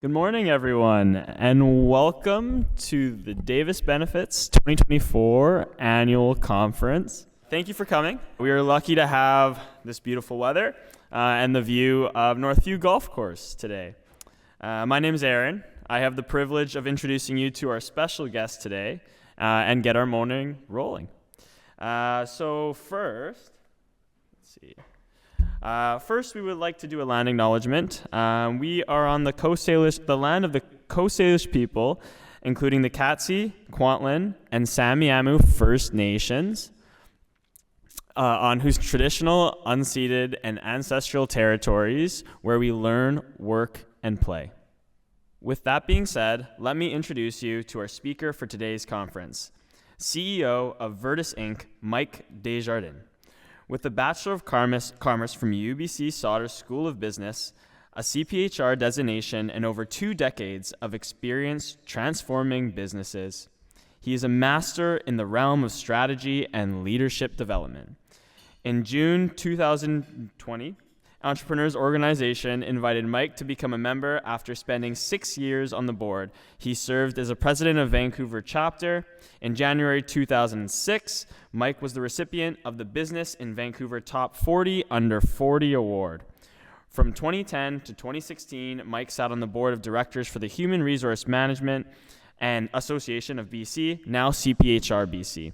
Good morning, everyone, and welcome to the Davis Benefits 2024 Annual Conference. Thank you for coming. We are lucky to have this beautiful weather and the view of Northview Golf Course today. My name is Aaron. I have the privilege of introducing you to our special guest today and get our morning rolling. So first, let's see. First, we would like to do a land acknowledgement. We are on the land of the Coast Salish people, including the Katsi, Kwantlen, and Samiamu First Nations, on whose traditional, unceded, and ancestral territories where we learn, work, and play. With that being said, let me introduce you to our speaker for today's conference, CEO of Virtus Inc., Mike Desjardins. With a Bachelor of Commerce from UBC Sauder School of Business, a CPHR designation, and over 2 decades of experience transforming businesses, he is a master in the realm of strategy and leadership development. In June 2020, Entrepreneurs Organization invited Mike to become a member after spending 6 years on the board. He served as a president of Vancouver chapter. In January 2006, Mike was the recipient of the Business in Vancouver Top 40 Under 40 Award. From 2010 to 2016, Mike sat on the board of directors for the Human Resource Management and Association of BC, now CPHR BC.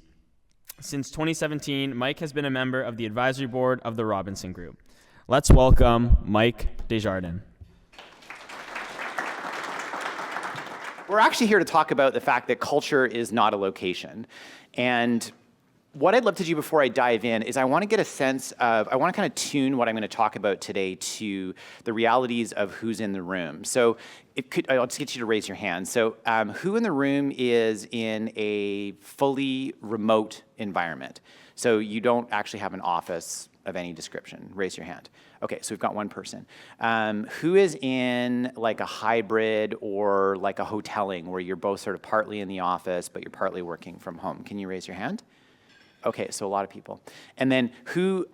Since 2017, Mike has been a member of the advisory board of the Robinson Group. Let's welcome Mike Desjardins. We're actually here to talk about the fact that culture is not a location. And what I'd love to do before I dive in is I want to get a sense of, I want to kind of tune what I'm going to talk about today to the realities of who's in the room. So I'll just get you to raise your hand. So who in the room is in a fully remote environment? So you don't actually have an office of any description? Raise your hand. Okay, so we've got one person. Who is in like a hybrid or like a hoteling where you're both sort of partly in the office, but you're partly working from home? Can you raise your hand? Okay, so a lot of people. And then who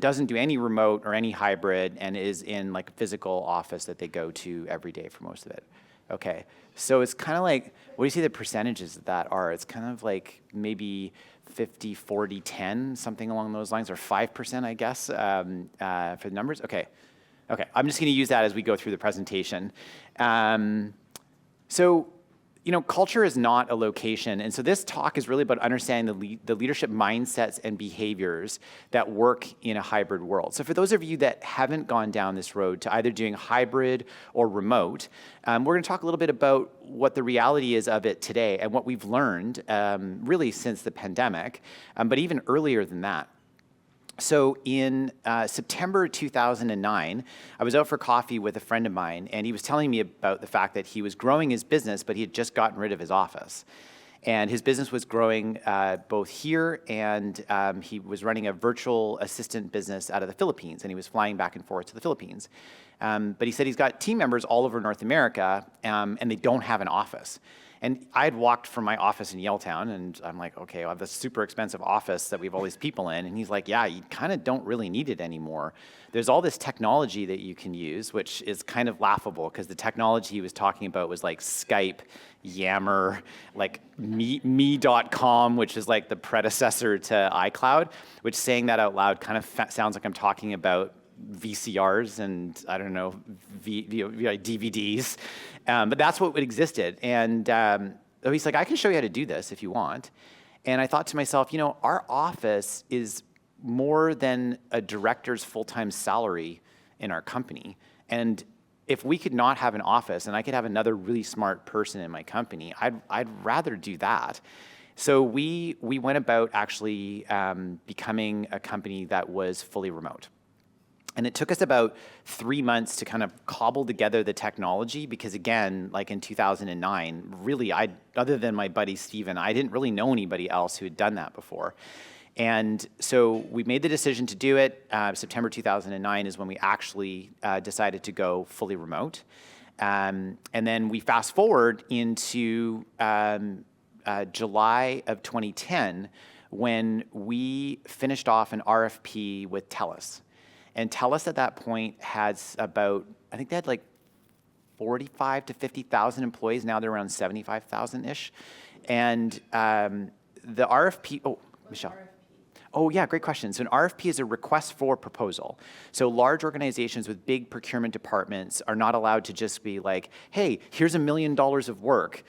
doesn't do any remote or any hybrid and is in like a physical office that they go to every day for most of it? Okay, so it's kind of like, what do you see the percentages of that are? It's kind of like maybe 50, 40, 10, something along those lines, or 5%, I guess, for the numbers. Okay, I'm just going to use that as we go through the presentation. So, culture is not a location, and so this talk is really about understanding the leadership mindsets and behaviors that work in a hybrid world. So for those of you that haven't gone down this road to either doing hybrid or remote, we're going to talk a little bit about what the reality is of it today and what we've learned really since the pandemic, but even earlier than that. So in September 2009, I was out for coffee with a friend of mine, and he was telling me about the fact that he was growing his business, but he had just gotten rid of his office. And his business was growing both here, and he was running a virtual assistant business out of the Philippines, and he was flying back and forth to the Philippines. But he said he's got team members all over North America, and they don't have an office. And I had walked from my office in Yaletown, and I'm like, okay, I have this super expensive office that we have all these people in. And he's like, yeah, you kind of don't really need it anymore. There's all this technology that you can use, which is kind of laughable because the technology he was talking about was like Skype, Yammer, like me.com, which is like the predecessor to iCloud, which saying that out loud kind of sounds like I'm talking about VCRs and I don't know, DVDs, but that's what existed. And he's like, I can show you how to do this if you want. And I thought to myself, our office is more than a director's full-time salary in our company. And if we could not have an office and I could have another really smart person in my company, I'd rather do that. So we went about actually becoming a company that was fully remote. And it took us about 3 months to kind of cobble together the technology because, again, like in 2009, really, other than my buddy Steven, I didn't really know anybody else who had done that before. And so we made the decision to do it. September 2009 is when we actually decided to go fully remote. And then we fast forward into July of 2010 when we finished off an RFP with TELUS. And TELUS at that point had about, I think they had like 45 to 50,000 employees. Now they're around 75,000-ish. And the RFP, oh, Michelle. Oh, yeah, great question. So an RFP is a request for proposal. So large organizations with big procurement departments are not allowed to just be like, hey, here's $1 million of work,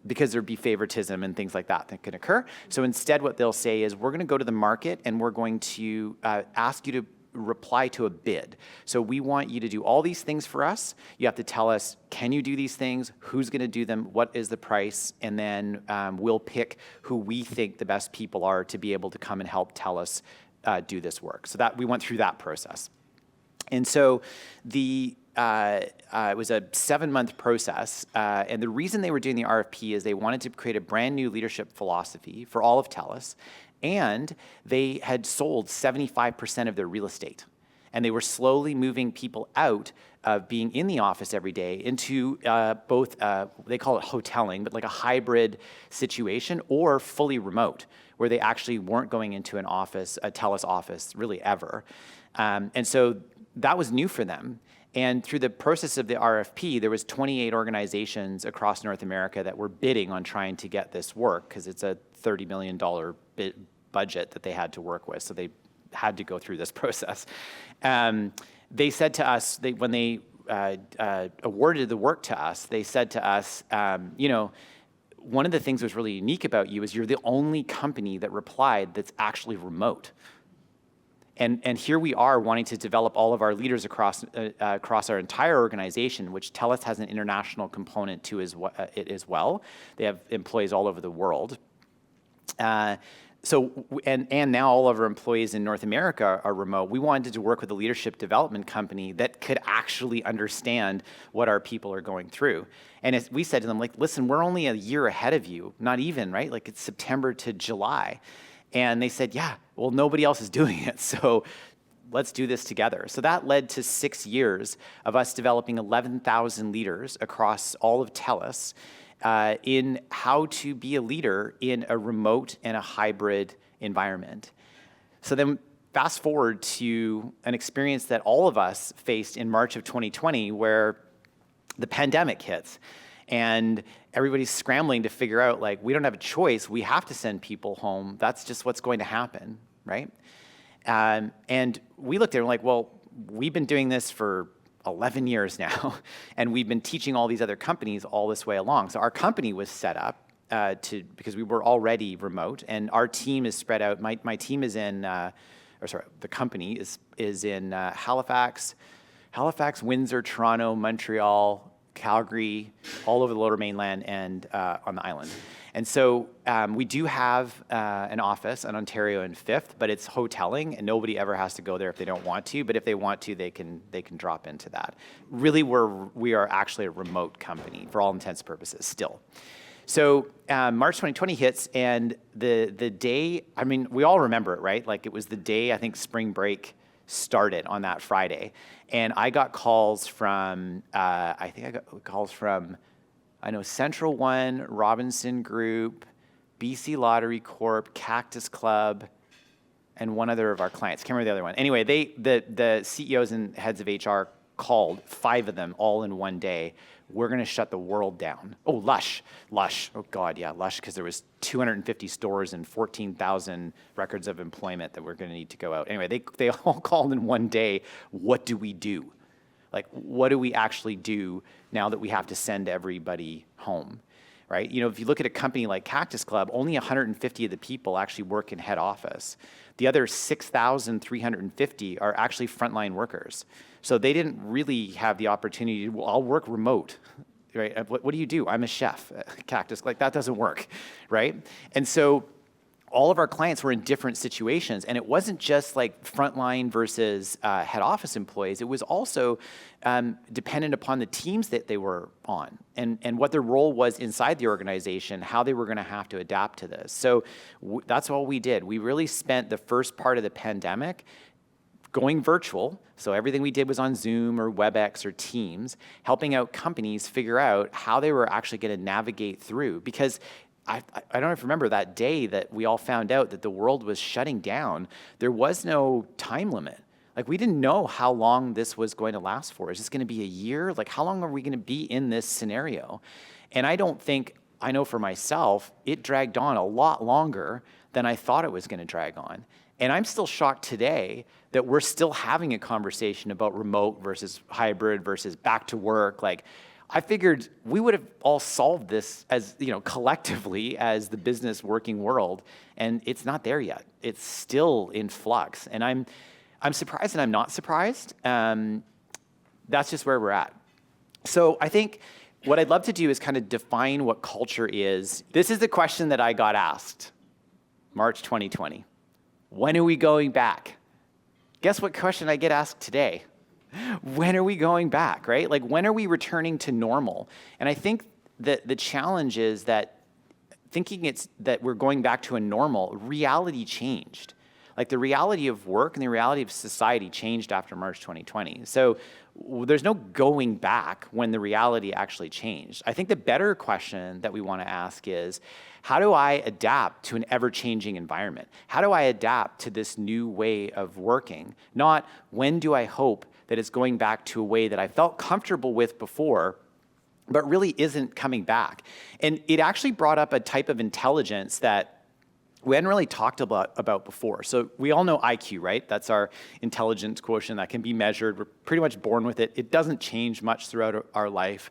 because there'd be favoritism and things like that can occur. So instead what they'll say is, we're going to go to the market and we're going to ask you to reply to a bid. So we want you to do all these things for us. You have to tell us, can you do these things? Who's going to do them? What is the price? And then we'll pick who we think the best people are to be able to come and help tell us do this work. So that we went through that process. And so it was a 7-month process. And the reason they were doing the RFP is they wanted to create a brand new leadership philosophy for all of TELUS. And they had sold 75% of their real estate. And they were slowly moving people out of being in the office every day into both, they call it hoteling, but like a hybrid situation, or fully remote, where they actually weren't going into an office, a TELUS office, really ever. And so that was new for them. And through the process of the RFP, there was 28 organizations across North America that were bidding on trying to get this work, because it's a $30 million budget that they had to work with. So they had to go through this process. They said to us, when they awarded the work to us, they said to us, one of the things that was really unique about you is you're the only company that replied that's actually remote. And here we are wanting to develop all of our leaders across our entire organization, which TELUS has an international component to it as well. They have employees all over the world. And now all of our employees in North America are remote. We wanted to work with a leadership development company that could actually understand what our people are going through. And as we said to them, like, listen, we're only a year ahead of you, not even, right? Like, it's September to July. And they said, yeah, well, nobody else is doing it, so let's do this together. So that led to 6 years of us developing 11,000 leaders across all of TELUS in how to be a leader in a remote and a hybrid environment. So then fast forward to an experience that all of us faced in March of 2020, where the pandemic hits. And everybody's scrambling to figure out, like, we don't have a choice. We have to send people home. That's just what's going to happen, right? And we looked at it like, well, we've been doing this for 11 years now, and we've been teaching all these other companies all this way along. So our company was set up because we were already remote, and our team is spread out. My team is in, the company is in Halifax, Windsor, Toronto, Montreal, Calgary, all over the Lower Mainland and on the island. And so we do have an office in Ontario and Fifth, but it's hoteling, and nobody ever has to go there if they don't want to. But if they want to, they can drop into that. Really, we are actually a remote company for all intents and purposes still. So March 2020 hits, and the day, I mean, we all remember it, right? Like, it was the day, I think, spring break started on that Friday. And I got calls from, Central One, Robinson Group, BC Lottery Corp, Cactus Club, and one other of our clients. Can't remember the other one. Anyway, the CEOs and heads of HR called, 5 of them, all in one day. We're going to shut the world down. Oh, Lush. Oh, God, yeah, Lush, because there was 250 stores and 14,000 records of employment that we're going to need to go out. Anyway, they all called in one day. What do we do? Like, what do we actually do now that we have to send everybody home, right? You know, if you look at a company like Cactus Club, only 150 of the people actually work in head office. The other 6,350 are actually frontline workers. So they didn't really have the opportunity to, well, I'll work remote, right? What do you do? I'm a chef at Cactus. Like, that doesn't work, right? And so all of our clients were in different situations, and it wasn't just like frontline versus head office employees. It was also dependent upon the teams that they were on and what their role was inside the organization, how they were going to have to adapt to this. So that's all we did. We really spent the first part of the pandemic going virtual. So everything we did was on Zoom or WebEx or Teams, helping out companies figure out how they were actually going to navigate through. Because I don't know if you remember that day that we all found out that the world was shutting down, there was no time limit. Like, we didn't know how long this was going to last for. Is this going to be a year? Like, how long are we going to be in this scenario? And I know for myself, it dragged on a lot longer than I thought it was going to drag on. And I'm still shocked today that we're still having a conversation about remote versus hybrid versus back to work. Like, I figured we would have all solved this as, collectively as the business working world, and it's not there yet. It's still in flux. And I'm surprised and I'm not surprised. That's just where we're at. So I think what I'd love to do is kind of define what culture is. This is the question that I got asked, March 2020. When are we going back? Guess what question I get asked today? When are we going back, right? Like, when are we returning to normal? And I think that the challenge is that thinking that we're going back to a normal, reality changed. Like, the reality of work and the reality of society changed after March 2020. So there's no going back when the reality actually changed. I think the better question that we want to ask is, how do I adapt to an ever-changing environment? How do I adapt to this new way of working? Not, when do I hope that it's going back to a way that I felt comfortable with before, but really isn't coming back. And it actually brought up a type of intelligence that we hadn't really talked about before. So we all know IQ, right? That's our intelligence quotient that can be measured. We're pretty much born with it. It doesn't change much throughout our life.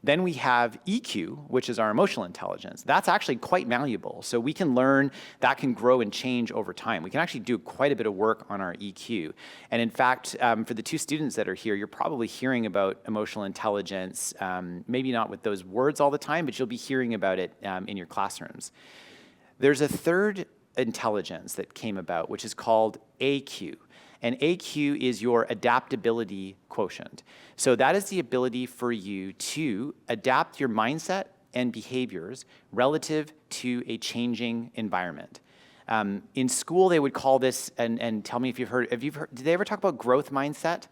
Then we have EQ, which is our emotional intelligence. That's actually quite malleable. So we can learn, that can grow and change over time. We can actually do quite a bit of work on our EQ. And in fact, for the two students that are here, you're probably hearing about emotional intelligence, maybe not with those words all the time, but you'll be hearing about it in your classrooms. There's a third intelligence that came about, which is called AQ. And AQ is your adaptability quotient. So that is the ability for you to adapt your mindset and behaviors relative to a changing environment. In school, they would call this, and tell me if you've heard, did they ever talk about growth mindset?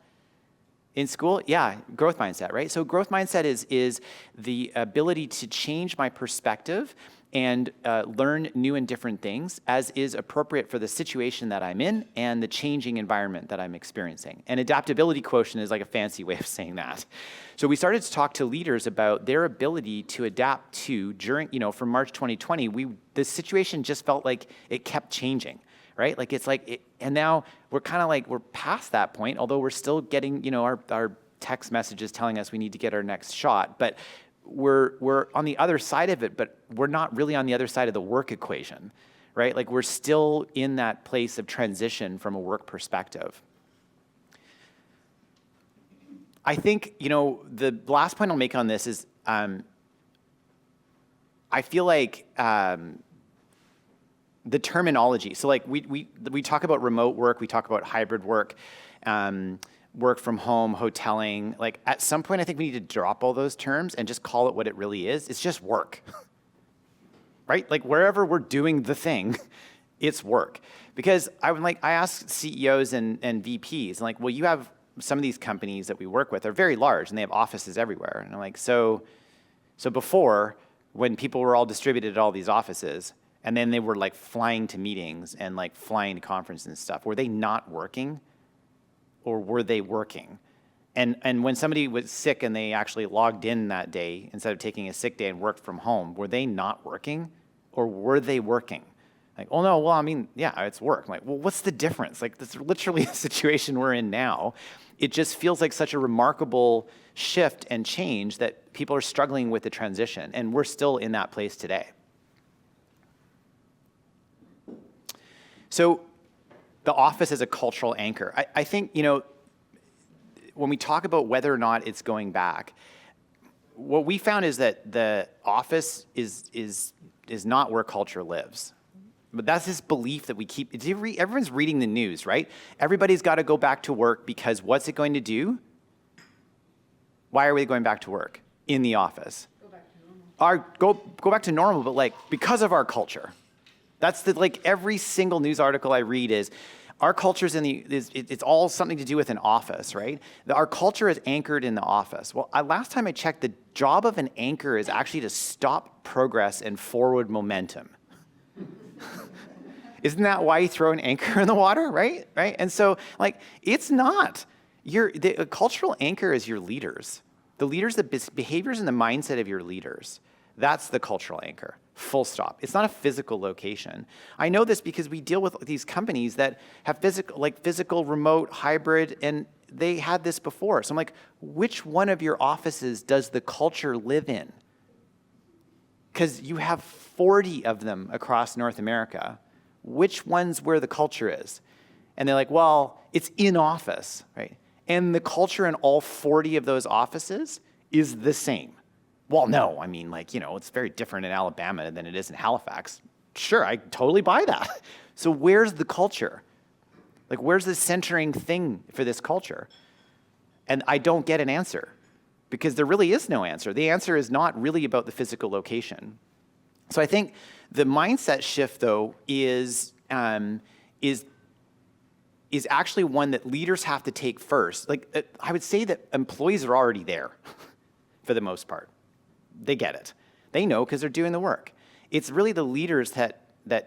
In school? Yeah, growth mindset, right? So growth mindset is the ability to change my perspective and learn new and different things as is appropriate for the situation that I'm in and the changing environment that I'm experiencing. And adaptability quotient is like a fancy way of saying that. So we started to talk to leaders about their ability to adapt to, from March 2020, the situation just felt like it kept changing, right? Like and now we're kind of like, we're past that point, although we're still getting, our text messages telling us we need to get our next shot. But we're on the other side of it, but we're not really on the other side of the work equation, right? Like, we're still in that place of transition from a work perspective. I think, the last point I'll make on this is, I feel like the terminology. So like we talk about remote work, we talk about hybrid work, work from home, hoteling. Like, at some point, I think we need to drop all those terms and just call it what it really is. It's just work, right? Like, wherever we're doing the thing, it's work. Because I ask CEOs and VPs, like, well, you have some of these companies that we work with are very large and they have offices everywhere. And I'm like, so before, when people were all distributed at all these offices, and then they were like flying to meetings and like flying to conferences and stuff, were they not working? Or were they working? And when somebody was sick and they actually logged in that day instead of taking a sick day and worked from home, were they not working? Or were they working? Like, oh no, well, I mean, yeah, it's work. I'm like, well, what's the difference? Like, that's literally a situation we're in now. It just feels like such a remarkable shift and change that people are struggling with the transition, and we're still in that place today. So the office as a cultural anchor. I think, when we talk about whether or not it's going back, what we found is that the office is not where culture lives. But that's this belief that we keep. Everyone's reading the news, right? Everybody's got to go back to work because what's it going to do? Why are we going back to work in the office? Go back to normal. Go back to normal, but like, because of our culture. That's every single news article I read is, our culture it's all something to do with an office, right? Our culture is anchored in the office. Well, last time I checked, the job of an anchor is actually to stop progress and forward momentum. Isn't that why you throw an anchor in the water, right? Right? And so, like, it's not. The cultural anchor is your leaders. The leaders, the behaviors and the mindset of your leaders. That's the cultural anchor, full stop. It's not a physical location. I know this because we deal with these companies that have physical, remote, hybrid, and they had this before. So I'm like, which one of your offices does the culture live in? Because you have 40 of them across North America. Which one's where the culture is? And they're like, well, it's in office, right? And the culture in all 40 of those offices is the same. Well, no, I mean, like, it's very different in Alabama than it is in Halifax. Sure, I totally buy that. So where's the culture? Like, where's the centering thing for this culture? And I don't get an answer because there really is no answer. The answer is not really about the physical location. So I think the mindset shift, though, is actually one that leaders have to take first. Like, I would say that employees are already there for the most part. They get it. They know because they're doing the work. It's really the leaders that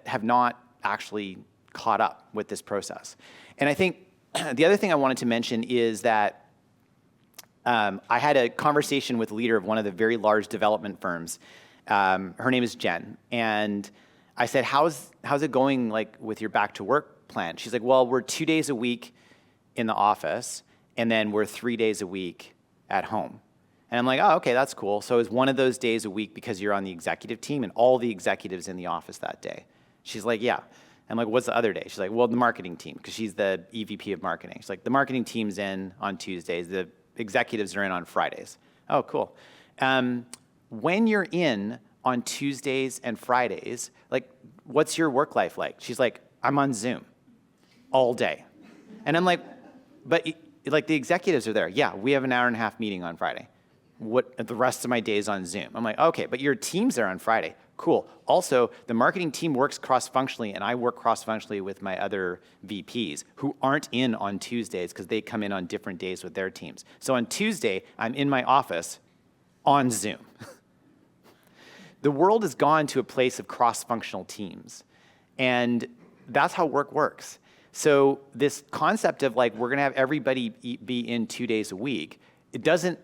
have not actually caught up with this process. And I think the other thing I wanted to mention is that I had a conversation with the leader of one of the very large development firms. Her name is Jen. And I said, how's it going, like, with your back to work plan? She's like, well, we're 2 days a week in the office, and then we're 3 days a week at home. And I'm like, oh, okay, that's cool. So it's one of those days a week because you're on the executive team and all the executives in the office that day. She's like, yeah. I'm like, what's the other day? She's like, well, the marketing team, because she's the EVP of marketing. She's like, the marketing team's in on Tuesdays. The executives are in on Fridays. Oh, cool. When you're in on Tuesdays and Fridays, like, what's your work life like? She's like, I'm on Zoom all day. And I'm like, but like, the executives are there. Yeah, we have an hour and a half meeting on Friday. What the rest of my day is on Zoom. I'm like, okay, but your team's there on Friday. Cool. Also, the marketing team works cross-functionally, and I work cross-functionally with my other VPs who aren't in on Tuesdays because they come in on different days with their teams. So on Tuesday, I'm in my office on Zoom. The world has gone to a place of cross-functional teams, and that's how work works. So this concept of, like, we're going to have everybody be in 2 days a week,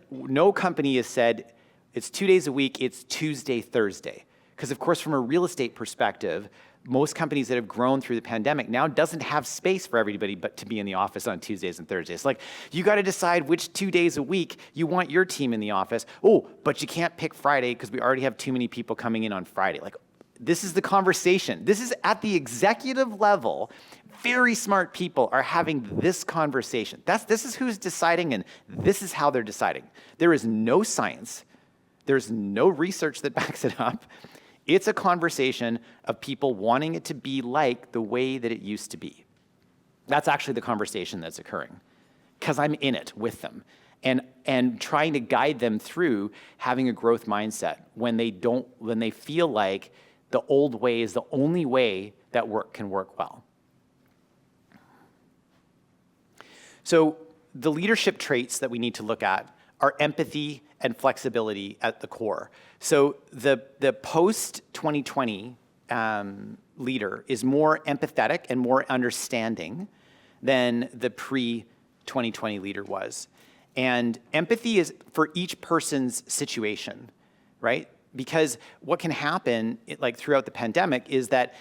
no company has said it's 2 days a week, it's Tuesday, Thursday. Because, of course, from a real estate perspective, most companies that have grown through the pandemic now doesn't have space for everybody but to be in the office on Tuesdays and Thursdays. Like, you got to decide which 2 days a week you want your team in the office. Oh, but you can't pick Friday because we already have too many people coming in on Friday. Like, this is the conversation. This is at the executive level. Very smart people are having this conversation. This is who's deciding, and this is how they're deciding. There is no science. There's no research that backs it up. It's a conversation of people wanting it to be like the way that it used to be. That's actually the conversation that's occurring, because I'm in it with them and trying to guide them through having a growth mindset when they feel like the old way is the only way that work can work well. So the leadership traits that we need to look at are empathy and flexibility at the core. So the post-2020 leader is more empathetic and more understanding than the pre-2020 leader was. And empathy is for each person's situation, right? Because what can happen, like, throughout the pandemic, is that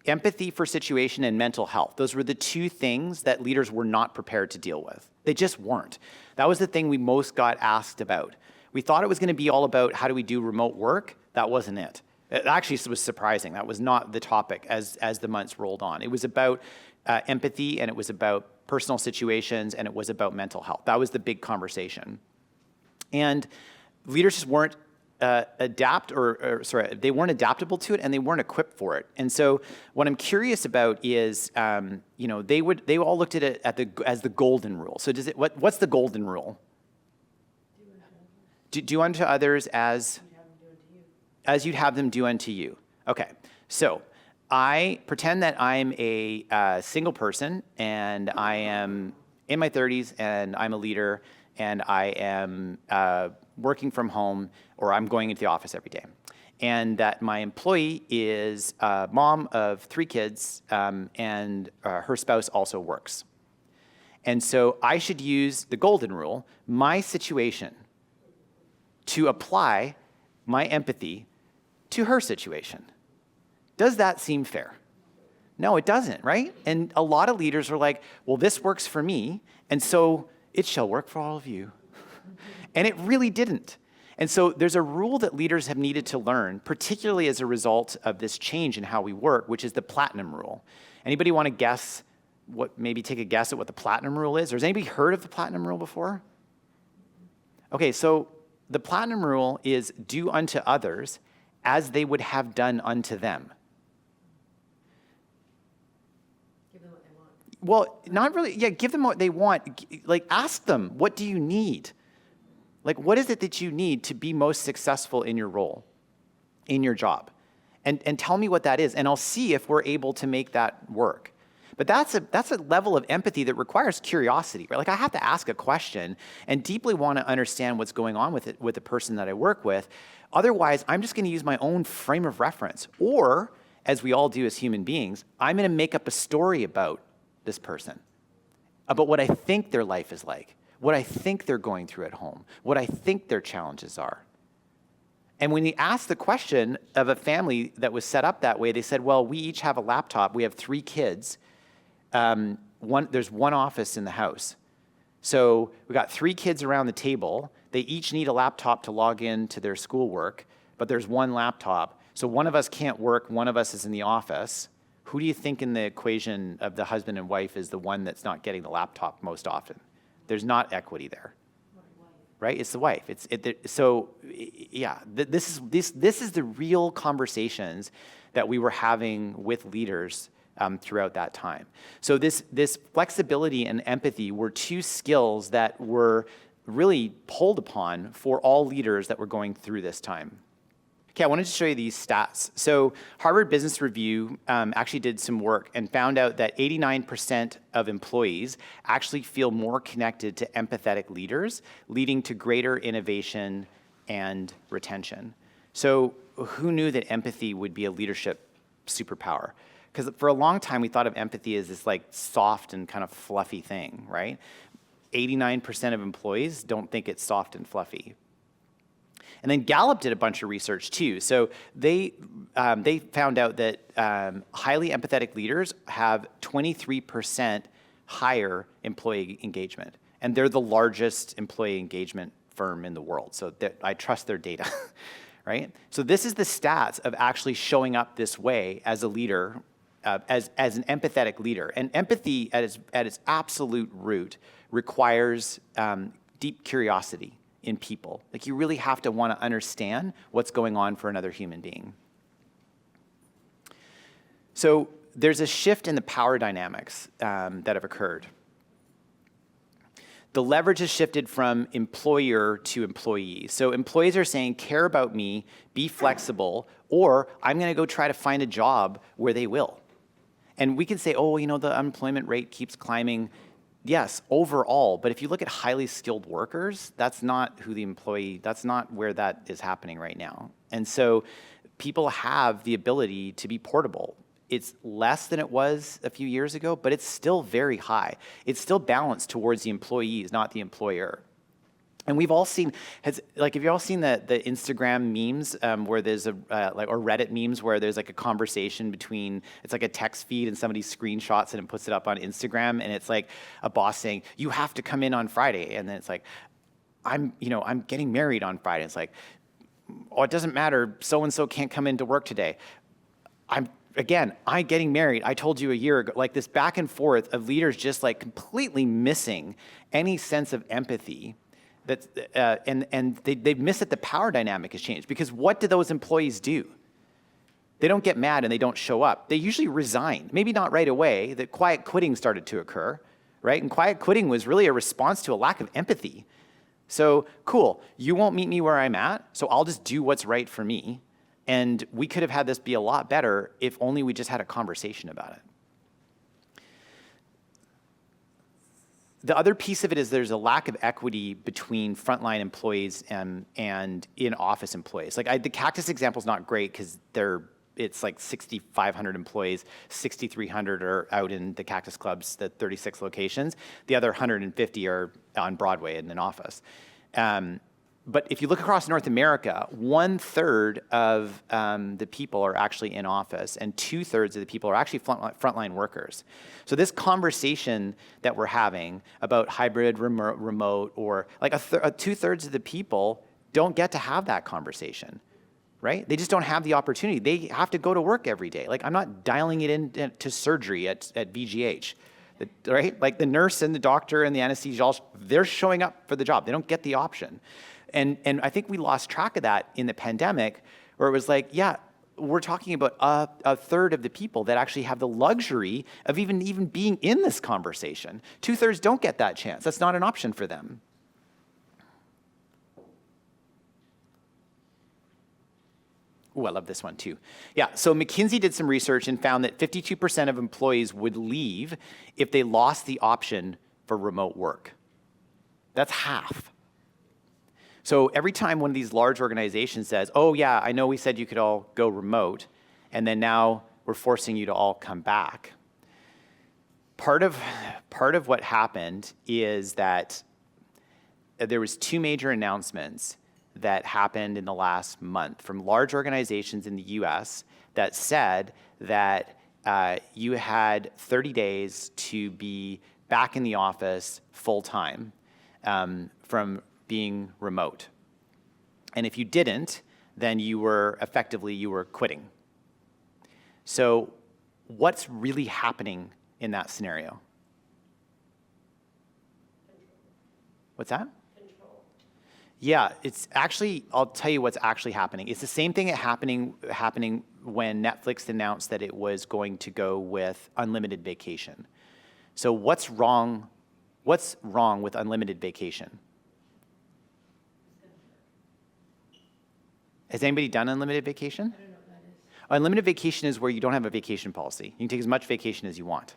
empathy for situation and mental health, those were the two things that leaders were not prepared to deal with. They just weren't. That was the thing we most got asked about. We thought it was going to be all about how do we do remote work. That wasn't it. It actually was surprising. That was not the topic as the months rolled on. It was about empathy, and it was about personal situations, and it was about mental health. That was the big conversation. And leaders just weren't they weren't adaptable to it, and they weren't equipped for it. And so what I'm curious about is, they all looked at it as the golden rule. So what's the golden rule? Do unto others as you'd have them do unto you. Okay, so I pretend that I'm a single person, and I am in my 30s, and I'm a leader, and I am working from home, or I'm going into the office every day. and that my employee is a mom of 3 kids, and her spouse also works. And so I should use the golden rule, my situation, to apply my empathy to her situation. Does that seem fair? No, it doesn't, right? And a lot of leaders are like, well, this works for me, and so it shall work for all of you. And it really didn't. And so there's a rule that leaders have needed to learn, particularly as a result of this change in how we work, which is the platinum rule. Anybody want to guess maybe take a guess at what the platinum rule is? Or has anybody heard of the platinum rule before? Okay, so the platinum rule is do unto others as they would have done unto them. Give them what they want. Well, not really. Yeah, give them what they want. Like, ask them, what do you need? Like, what is it that you need to be most successful in your role, in your job? And tell me what that is, and I'll see if we're able to make that work. But that's a level of empathy that requires curiosity, right? Like, I have to ask a question and deeply want to understand what's going on with the person that I work with. Otherwise, I'm just going to use my own frame of reference. Or, as we all do as human beings, I'm going to make up a story about this person, about what I think their life is like, what I think they're going through at home, what I think their challenges are. And when you ask the question of a family that was set up that way, they said, well, we each have a laptop. We have 3 kids. There's one office in the house. So we got 3 kids around the table. They each need a laptop to log in to their schoolwork, but there's one laptop. So one of us can't work, one of us is in the office. Who do you think in the equation of the husband and wife is the one that's not getting the laptop most often? There's not equity there. Right? It's the wife. This is the real conversations that we were having with leaders throughout that time. So this flexibility and empathy were 2 skills that were really pulled upon for all leaders that were going through this time. Okay, I wanted to show you these stats. So Harvard Business Review actually did some work and found out that 89% of employees actually feel more connected to empathetic leaders, leading to greater innovation and retention. So who knew that empathy would be a leadership superpower? Because for a long time, we thought of empathy as this like soft and kind of fluffy thing, right? 89% of employees don't think it's soft and fluffy. And then Gallup did a bunch of research too. So they found out that highly empathetic leaders have 23% higher employee engagement. And they're the largest employee engagement firm in the world. So I trust their data, right? So this is the stats of actually showing up this way as a leader, as an empathetic leader. And empathy at its absolute root requires deep curiosity in people. Like, you really have to want to understand what's going on for another human being. So there's a shift in the power dynamics that have occurred. The leverage has shifted from employer to employee. So employees are saying, care about me, be flexible, or I'm going to go try to find a job where they will. And we can say, oh, the unemployment rate keeps climbing. Yes, overall, but if you look at highly skilled workers, that's not where that is happening right now. And so people have the ability to be portable. It's less than it was a few years ago, but it's still very high. It's still balanced towards the employees, not the employer. And we've all seen, have you all seen the Instagram memes where there's or Reddit memes where there's like a conversation between, it's like a text feed and somebody screenshots it and puts it up on Instagram, and it's like a boss saying, you have to come in on Friday. And then it's like, I'm getting married on Friday. It's like, oh, it doesn't matter, so-and-so can't come into work today. I'm getting married. I told you a year ago, like this back and forth of leaders just like completely missing any sense of empathy. They miss that the power dynamic has changed, because what do those employees do? They don't get mad and they don't show up. They usually resign. Maybe not right away. The quiet quitting started to occur, right? And quiet quitting was really a response to a lack of empathy. So, cool, you won't meet me where I'm at, so I'll just do what's right for me. And we could have had this be a lot better if only we just had a conversation about it. The other piece of it is there's a lack of equity between frontline employees and in-office employees. Like the Cactus example is not great because it's like 6,500 employees, 6,300 are out in the Cactus Clubs, the 36 locations. The other 150 are on Broadway in an office. But if you look across North America, 1/3 of the people are actually in office, and 2/3 of the people are actually frontline workers. So this conversation that we're having about hybrid, remote, or like 2/3 of the people don't get to have that conversation, right? They just don't have the opportunity. They have to go to work every day. Like I'm not dialing it into surgery at VGH. Right? Like the nurse and the doctor and the anesthesiologist, they're showing up for the job. They don't get the option. And I think we lost track of that in the pandemic, where it was like, yeah, we're talking about a third of the people that actually have the luxury of even being in this conversation. 2/3 don't get that chance. That's not an option for them. Oh, I love this one too. Yeah, so McKinsey did some research and found that 52% of employees would leave if they lost the option for remote work. That's half. So every time one of these large organizations says, oh yeah, I know we said you could all go remote, and then now we're forcing you to all come back. Part of what happened is that there was 2 major announcements that happened in the last month from large organizations in the US that said that you had 30 days to be back in the office full time from being remote. And if you didn't, then you were quitting. So what's really happening in that scenario? What's that? Yeah, it's actually, I'll tell you what's actually happening. It's the same thing happening when Netflix announced that it was going to go with unlimited vacation. So what's wrong with unlimited vacation? Has anybody done unlimited vacation? I don't know what that is. Unlimited vacation is where you don't have a vacation policy. You can take as much vacation as you want.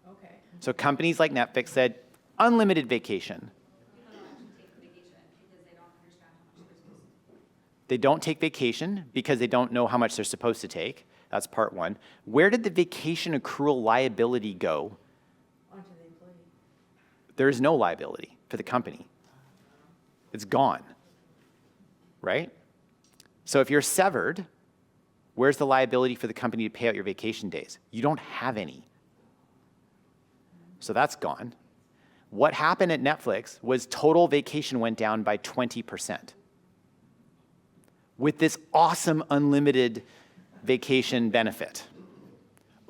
Okay. So companies like Netflix said, unlimited vacation. They don't take vacation because they don't know how much they're supposed to take. That's part one. Where did the vacation accrual liability go? Onto the employee. There is no liability for the company. It's gone, right? So if you're severed, where's the liability for the company to pay out your vacation days? You don't have any. So that's gone. What happened at Netflix was total vacation went down by 20%. With this awesome unlimited vacation benefit.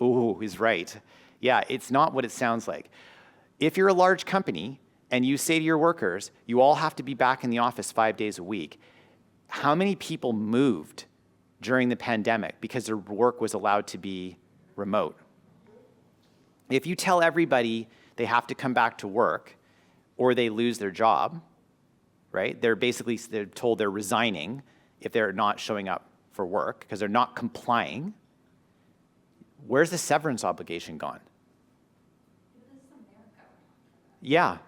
Ooh, he's right. Yeah, it's not what it sounds like. If you're a large company and you say to your workers, you all have to be back in the office 5 days a week, how many people moved during the pandemic because their work was allowed to be remote? If you tell everybody they have to come back to work or they lose their job, right? They're told they're resigning if they're not showing up for work because they're not complying. Where's the severance obligation gone? Yeah.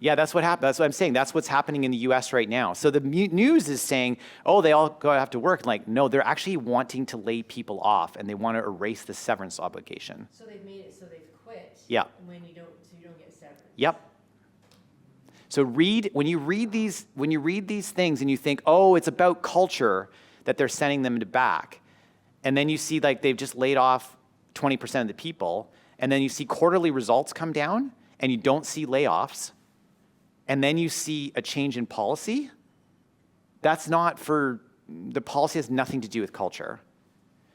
Yeah, that's what happened. That's what I'm saying. That's what's happening in the US right now. So the news is saying, oh, they all have to work. Like, no, they're actually wanting to lay people off and they want to erase the severance obligation. So they've made it so they've quit. Yeah. When you don't get severance. Yep. So when you read these things and you think, oh, it's about culture that they're sending them back, and then you see like they've just laid off 20% of the people, and then you see quarterly results come down, and you don't see layoffs, and then you see a change in policy, the policy has nothing to do with culture.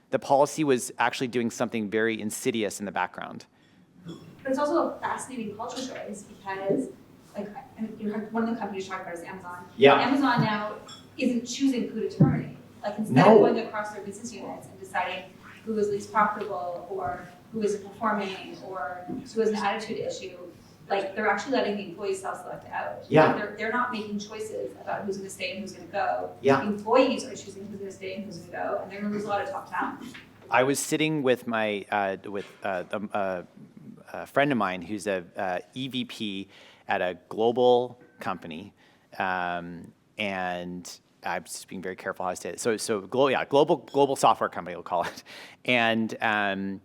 The policy was actually doing something very insidious in the background. But it's also a fascinating culture choice because, like, one of the companies you're talking about is Amazon. Yeah. Amazon now isn't choosing who to terminate. Like, instead No. of going across their business units and deciding who is least profitable or who isn't performing or who has an attitude issue, like, they're actually letting the employees self-select out. Yeah. Like, they're not making choices about who's going to stay and who's going to go. Yeah. The employees are choosing who's going to stay and who's going to go, and they're going to lose a lot of top talent. I was sitting with my a friend of mine who's a EVP at a global company, and I'm just being very careful how I say it. Global software company, we'll call it. And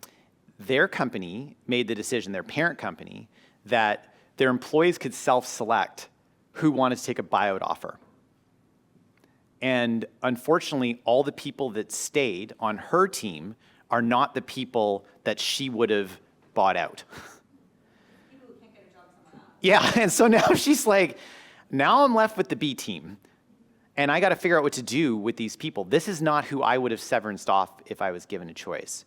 their company made the decision, their parent company, that their employees could self-select who wanted to take a buyout offer. And unfortunately, all the people that stayed on her team are not the people that she would have bought out. People who can't get a job somewhere else. Yeah, and so now she's like, now I'm left with the B team, and I got to figure out what to do with these people. This is not who I would have severanced off if I was given a choice.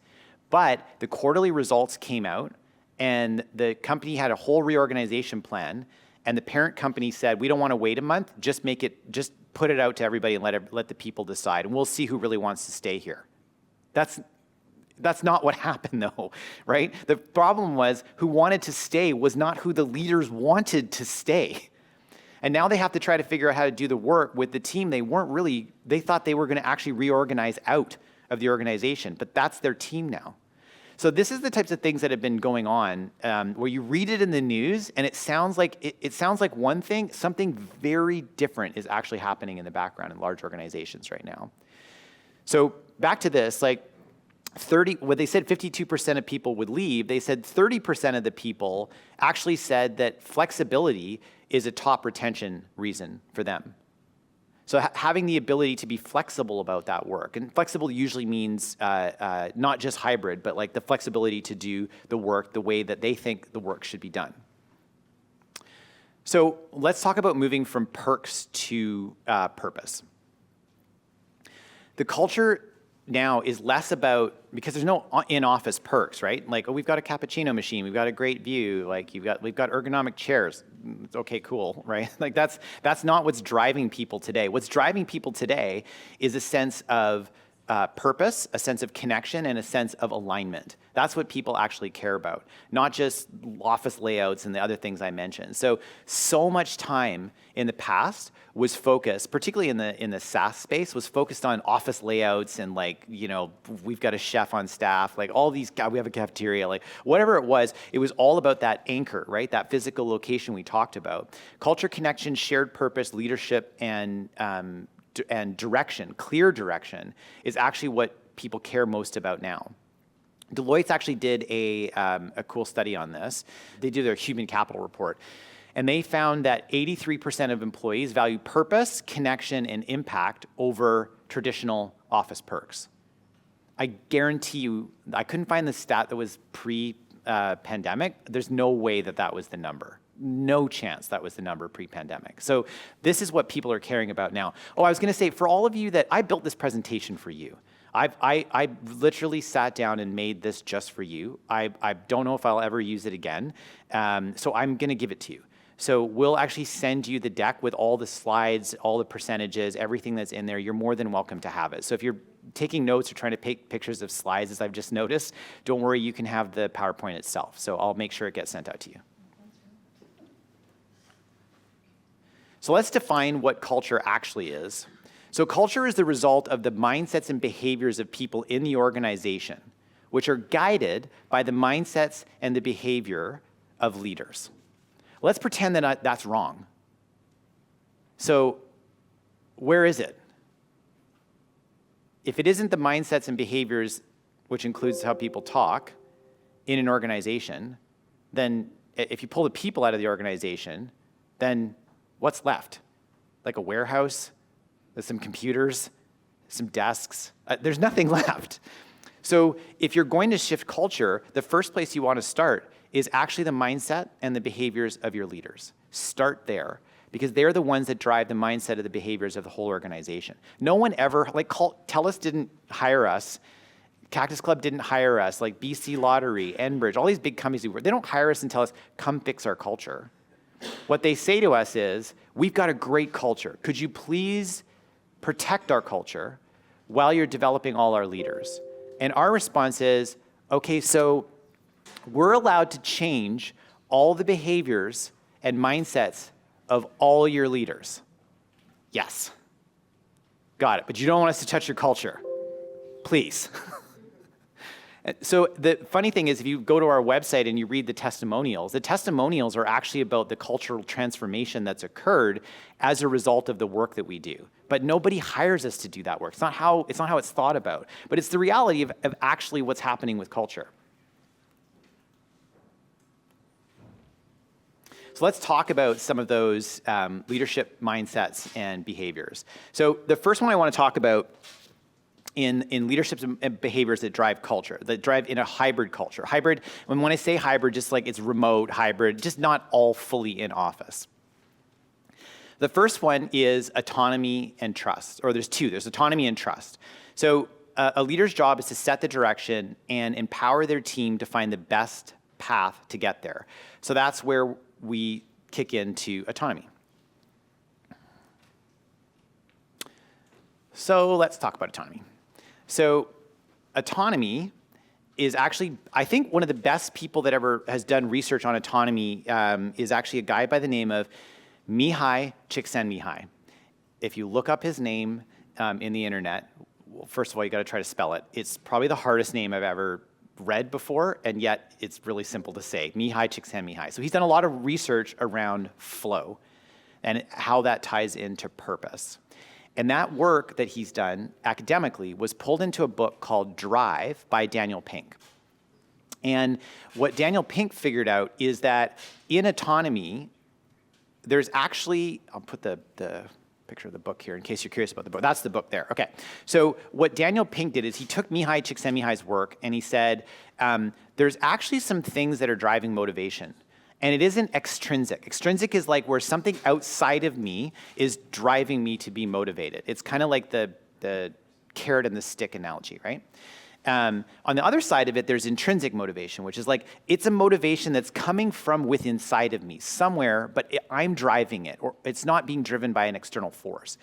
But the quarterly results came out, and the company had a whole reorganization plan, and the parent company said, we don't want to wait a month, just put it out to everybody and let the people decide, and we'll see who really wants to stay here. That's not what happened, though, right? The problem was who wanted to stay was not who the leaders wanted to stay. And now they have to try to figure out how to do the work with the team they thought they were going to actually reorganize out of the organization, but that's their team now. So this is the types of things that have been going on, where you read it in the news and it sounds like one thing, something very different is actually happening in the background in large organizations right now. So back to this, like when they said 52% of people would leave, they said 30% of the people actually said that flexibility is a top retention reason for them. So having the ability to be flexible about that work, and flexible usually means not just hybrid, but like the flexibility to do the work the way that they think the work should be done. So let's talk about moving from perks to purpose. The culture now is less about, because there's no in-office perks, right? Like, oh, we've got a cappuccino machine, we've got a great view, like we've got ergonomic chairs. Okay, cool, right? Like that's not what's driving people today. What's driving people today is a sense of purpose, a sense of connection, and a sense of alignment. That's what people actually care about, not just office layouts and the other things I mentioned. So much time in the past was focused, particularly in the SaaS space, was focused on office layouts and like, we've got a chef on staff, like all these, we have a cafeteria, like whatever it was all about that anchor, right? That physical location we talked about. Culture, connection, shared purpose, leadership, and direction, clear direction, is actually what people care most about now. Deloitte actually did a cool study on this. They did their human capital report, and they found that 83% of employees value purpose, connection, and impact over traditional office perks. I guarantee you, I couldn't find the stat that was pre-pandemic. There's no way that was the number. No chance that was the number pre-pandemic. So this is what people are caring about now. Oh, I was going to say, for all of you that I built this presentation for you. I literally sat down and made this just for you. I don't know if I'll ever use it again. So I'm going to give it to you. So we'll actually send you the deck with all the slides, all the percentages, everything that's in there. You're more than welcome to have it. So if you're taking notes or trying to take pictures of slides, as I've just noticed, don't worry, you can have the PowerPoint itself. So I'll make sure it gets sent out to you. So let's define what culture actually is. So culture is the result of the mindsets and behaviors of people in the organization, which are guided by the mindsets and the behavior of leaders. Let's pretend that that's wrong. So where is it? If it isn't the mindsets and behaviors, which includes how people talk in an organization, then if you pull the people out of the organization, then what's left? Like a warehouse with some computers, some desks. There's nothing left. So if you're going to shift culture, the first place you want to start is actually the mindset and the behaviors of your leaders. Start there, because they're the ones that drive the mindset of the behaviors of the whole organization. No one ever, like TELUS didn't hire us, Cactus Club didn't hire us, like BC Lottery, Enbridge, all these big companies, they don't hire us and tell us, come fix our culture. What they say to us is, we've got a great culture. Could you please protect our culture while you're developing all our leaders? And our response is, okay, so we're allowed to change all the behaviors and mindsets of all your leaders. Yes. Got it. But you don't want us to touch your culture. Please. So the funny thing is, if you go to our website and you read the testimonials are actually about the cultural transformation that's occurred as a result of the work that we do. But nobody hires us to do that work. It's not how it's thought about. But it's the reality of actually what's happening with culture. So let's talk about some of those leadership mindsets and behaviors. So the first one I want to talk about in leadership and behaviors that drive culture, that drive in a hybrid culture. Hybrid, when I say hybrid, just like it's remote, hybrid, just not all fully in office. The first one is autonomy and trust, or there's two. There's autonomy and trust. So a leader's job is to set the direction and empower their team to find the best path to get there. So that's where we kick into autonomy. So let's talk about autonomy. So autonomy is actually, I think one of the best people that ever has done research on autonomy is actually a guy by the name of Mihai Csikszentmihalyi. If you look up his name in the internet, well, first of all, you got to try to spell it. It's probably the hardest name I've ever read before, and yet it's really simple to say, Mihai Csikszentmihalyi. So he's done a lot of research around flow and how that ties into purpose. And that work that he's done academically was pulled into a book called Drive by Daniel Pink. And what Daniel Pink figured out is that in autonomy, there's actually, I'll put the picture of the book here in case you're curious about the book. That's the book there. Okay. So what Daniel Pink did is he took Mihai Csikszentmihalyi's work and he said, there's actually some things that are driving motivation. And it isn't extrinsic. Extrinsic is like where something outside of me is driving me to be motivated. It's kind of like the carrot and the stick analogy, right? On the other side of it, there's intrinsic motivation, which is like, it's a motivation that's coming from within inside of me somewhere, but I'm driving it, or it's not being driven by an external force.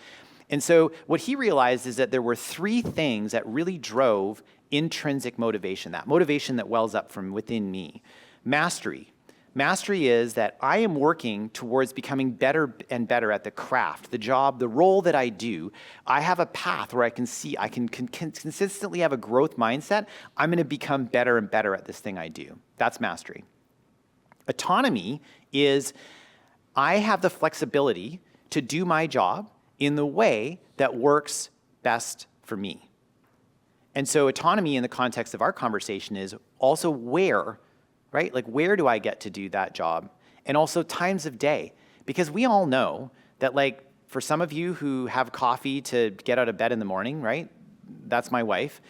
And so what he realized is that there were three things that really drove intrinsic motivation, that motivation that wells up from within me. Mastery. Mastery is that I am working towards becoming better and better at the craft, the job, the role that I do. I have a path where I can see, I can consistently have a growth mindset. I'm going to become better and better at this thing I do. That's mastery. Autonomy is I have the flexibility to do my job in the way that works best for me. And so autonomy in the context of our conversation is also where, right? Like, where do I get to do that job? And also times of day. Because we all know that, like, for some of you who have coffee to get out of bed in the morning, right? That's my wife.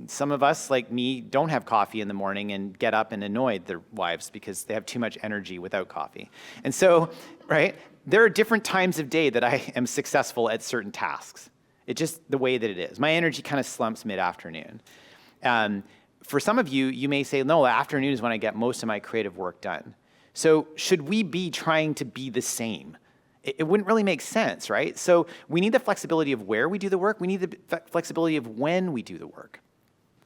Some of us, like me, don't have coffee in the morning and get up and annoy their wives because they have too much energy without coffee. And so, right, there are different times of day that I am successful at certain tasks. It's just the way that it is. My energy kind of slumps mid-afternoon. For some of you, you may say, no, the afternoon is when I get most of my creative work done. So should we be trying to be the same? It wouldn't really make sense, right? So we need the flexibility of where we do the work. We need the flexibility of when we do the work.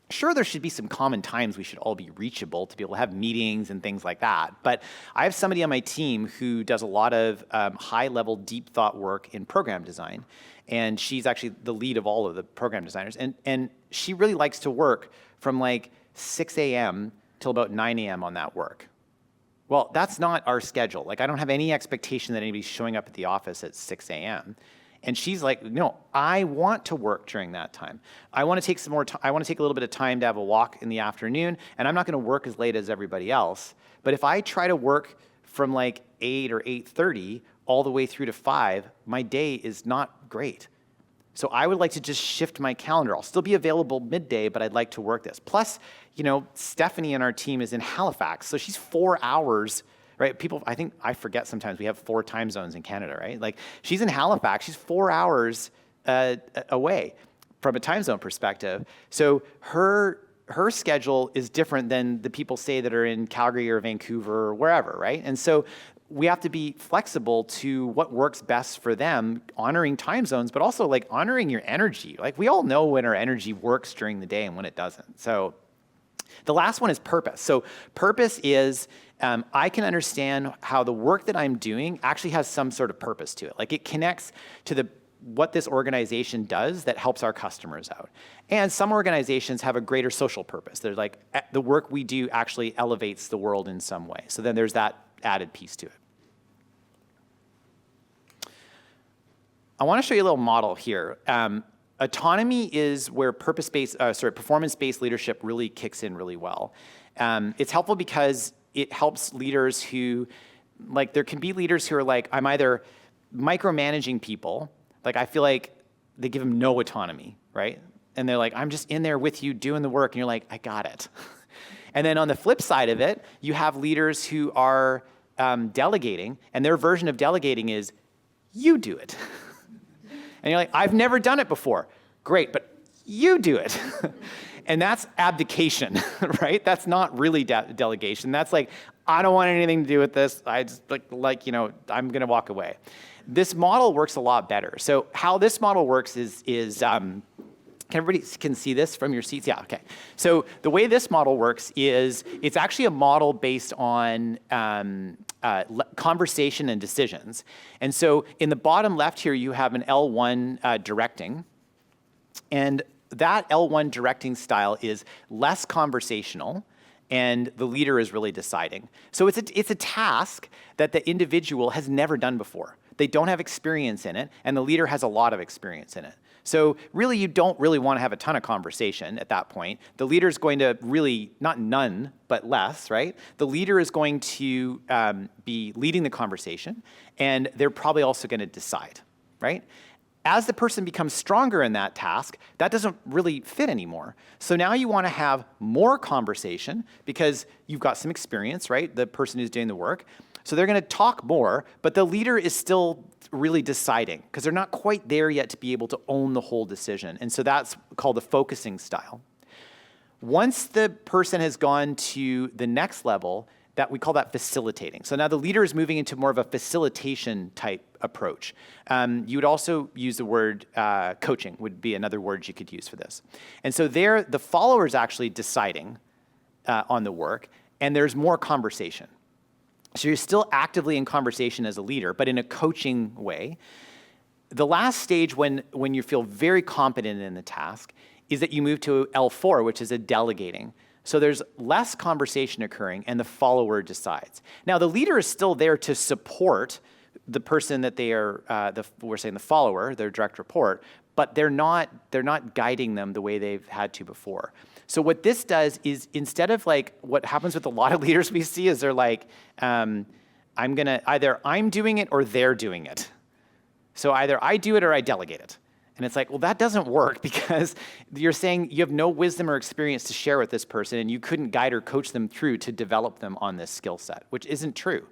Sure, there should be some common times we should all be reachable to be able to have meetings and things like that. But I have somebody on my team who does a lot of high-level, deep thought work in program design. And she's actually the lead of all of the program designers. And she really likes to work from like 6 a.m. till about 9 a.m. on that work. Well, that's not our schedule. Like, I don't have any expectation that anybody's showing up at the office at 6 a.m. And she's like, no, I want to work during that time. I want to take some more time. I want to take a little bit of time to have a walk in the afternoon, and I'm not going to work as late as everybody else. But if I try to work from like 8 or 8:30 all the way through to 5, my day is not great. So I would like to just shift my calendar. I'll still be available midday, but I'd like to work this. Plus, you know, Stephanie and our team is in Halifax, so she's 4 hours, right? People, I think I forget sometimes we have 4 time zones in Canada, right? Like, she's in Halifax, she's 4 hours away from a time zone perspective. So her schedule is different than the people, say, that are in Calgary or Vancouver or wherever, right? And so we have to be flexible to what works best for them, honoring time zones, but also like honoring your energy. Like, we all know when our energy works during the day and when it doesn't. So the last one is purpose. So purpose is I can understand how the work that I'm doing actually has some sort of purpose to it. Like, it connects to the what this organization does that helps our customers out. And some organizations have a greater social purpose. They're like, the work we do actually elevates the world in some way. So then there's that added piece to it. I want to show you a little model here. Autonomy is where performance-based leadership really kicks in really well. It's helpful because it helps leaders who, like, there can be leaders who are like, I'm either micromanaging people, like I feel like they give them no autonomy, right? And they're like, I'm just in there with you doing the work, and you're like, I got it. And then on the flip side of it, you have leaders who are delegating, and their version of delegating is, you do it. And you're like, I've never done it before. Great, but you do it. And that's abdication, right? That's not really delegation. That's like, I don't want anything to do with this. I just I'm gonna walk away. This model works a lot better. So how this model works is everybody can see this from your seats? Yeah, okay. So the way this model works is it's actually a model based on conversation and decisions. And so in the bottom left here, you have an L1 directing. And that L1 directing style is less conversational, and the leader is really deciding. So it's a task that the individual has never done before. They don't have experience in it, and the leader has a lot of experience in it. So really, you don't really want to have a ton of conversation at that point. The leader is going to really, not none, but less, right? The leader is going to be leading the conversation, and they're probably also going to decide, right? As the person becomes stronger in that task, that doesn't really fit anymore. So now you want to have more conversation because you've got some experience, right? The person who's doing the work. So they're going to talk more, but the leader is still really deciding because they're not quite there yet to be able to own the whole decision. And so that's called the focusing style. Once the person has gone to the next level, that we call that facilitating. So now the leader is moving into more of a facilitation type approach. You would also use the word coaching would be another word you could use for this. And so there, the follower is actually deciding on the work, and there's more conversation. So you're still actively in conversation as a leader, but in a coaching way. The last stage when you feel very competent in the task is that you move to L4, which is a delegating. So there's less conversation occurring, and the follower decides. Now, the leader is still there to support the person that they are, we're saying the follower, their direct report, but they're not guiding them the way they've had to before. So what this does is, instead of like what happens with a lot of leaders we see is they're like, I'm doing it or they're doing it. So either I do it or I delegate it. And it's like, well, that doesn't work because you're saying you have no wisdom or experience to share with this person, and you couldn't guide or coach them through to develop them on this skill set, which isn't true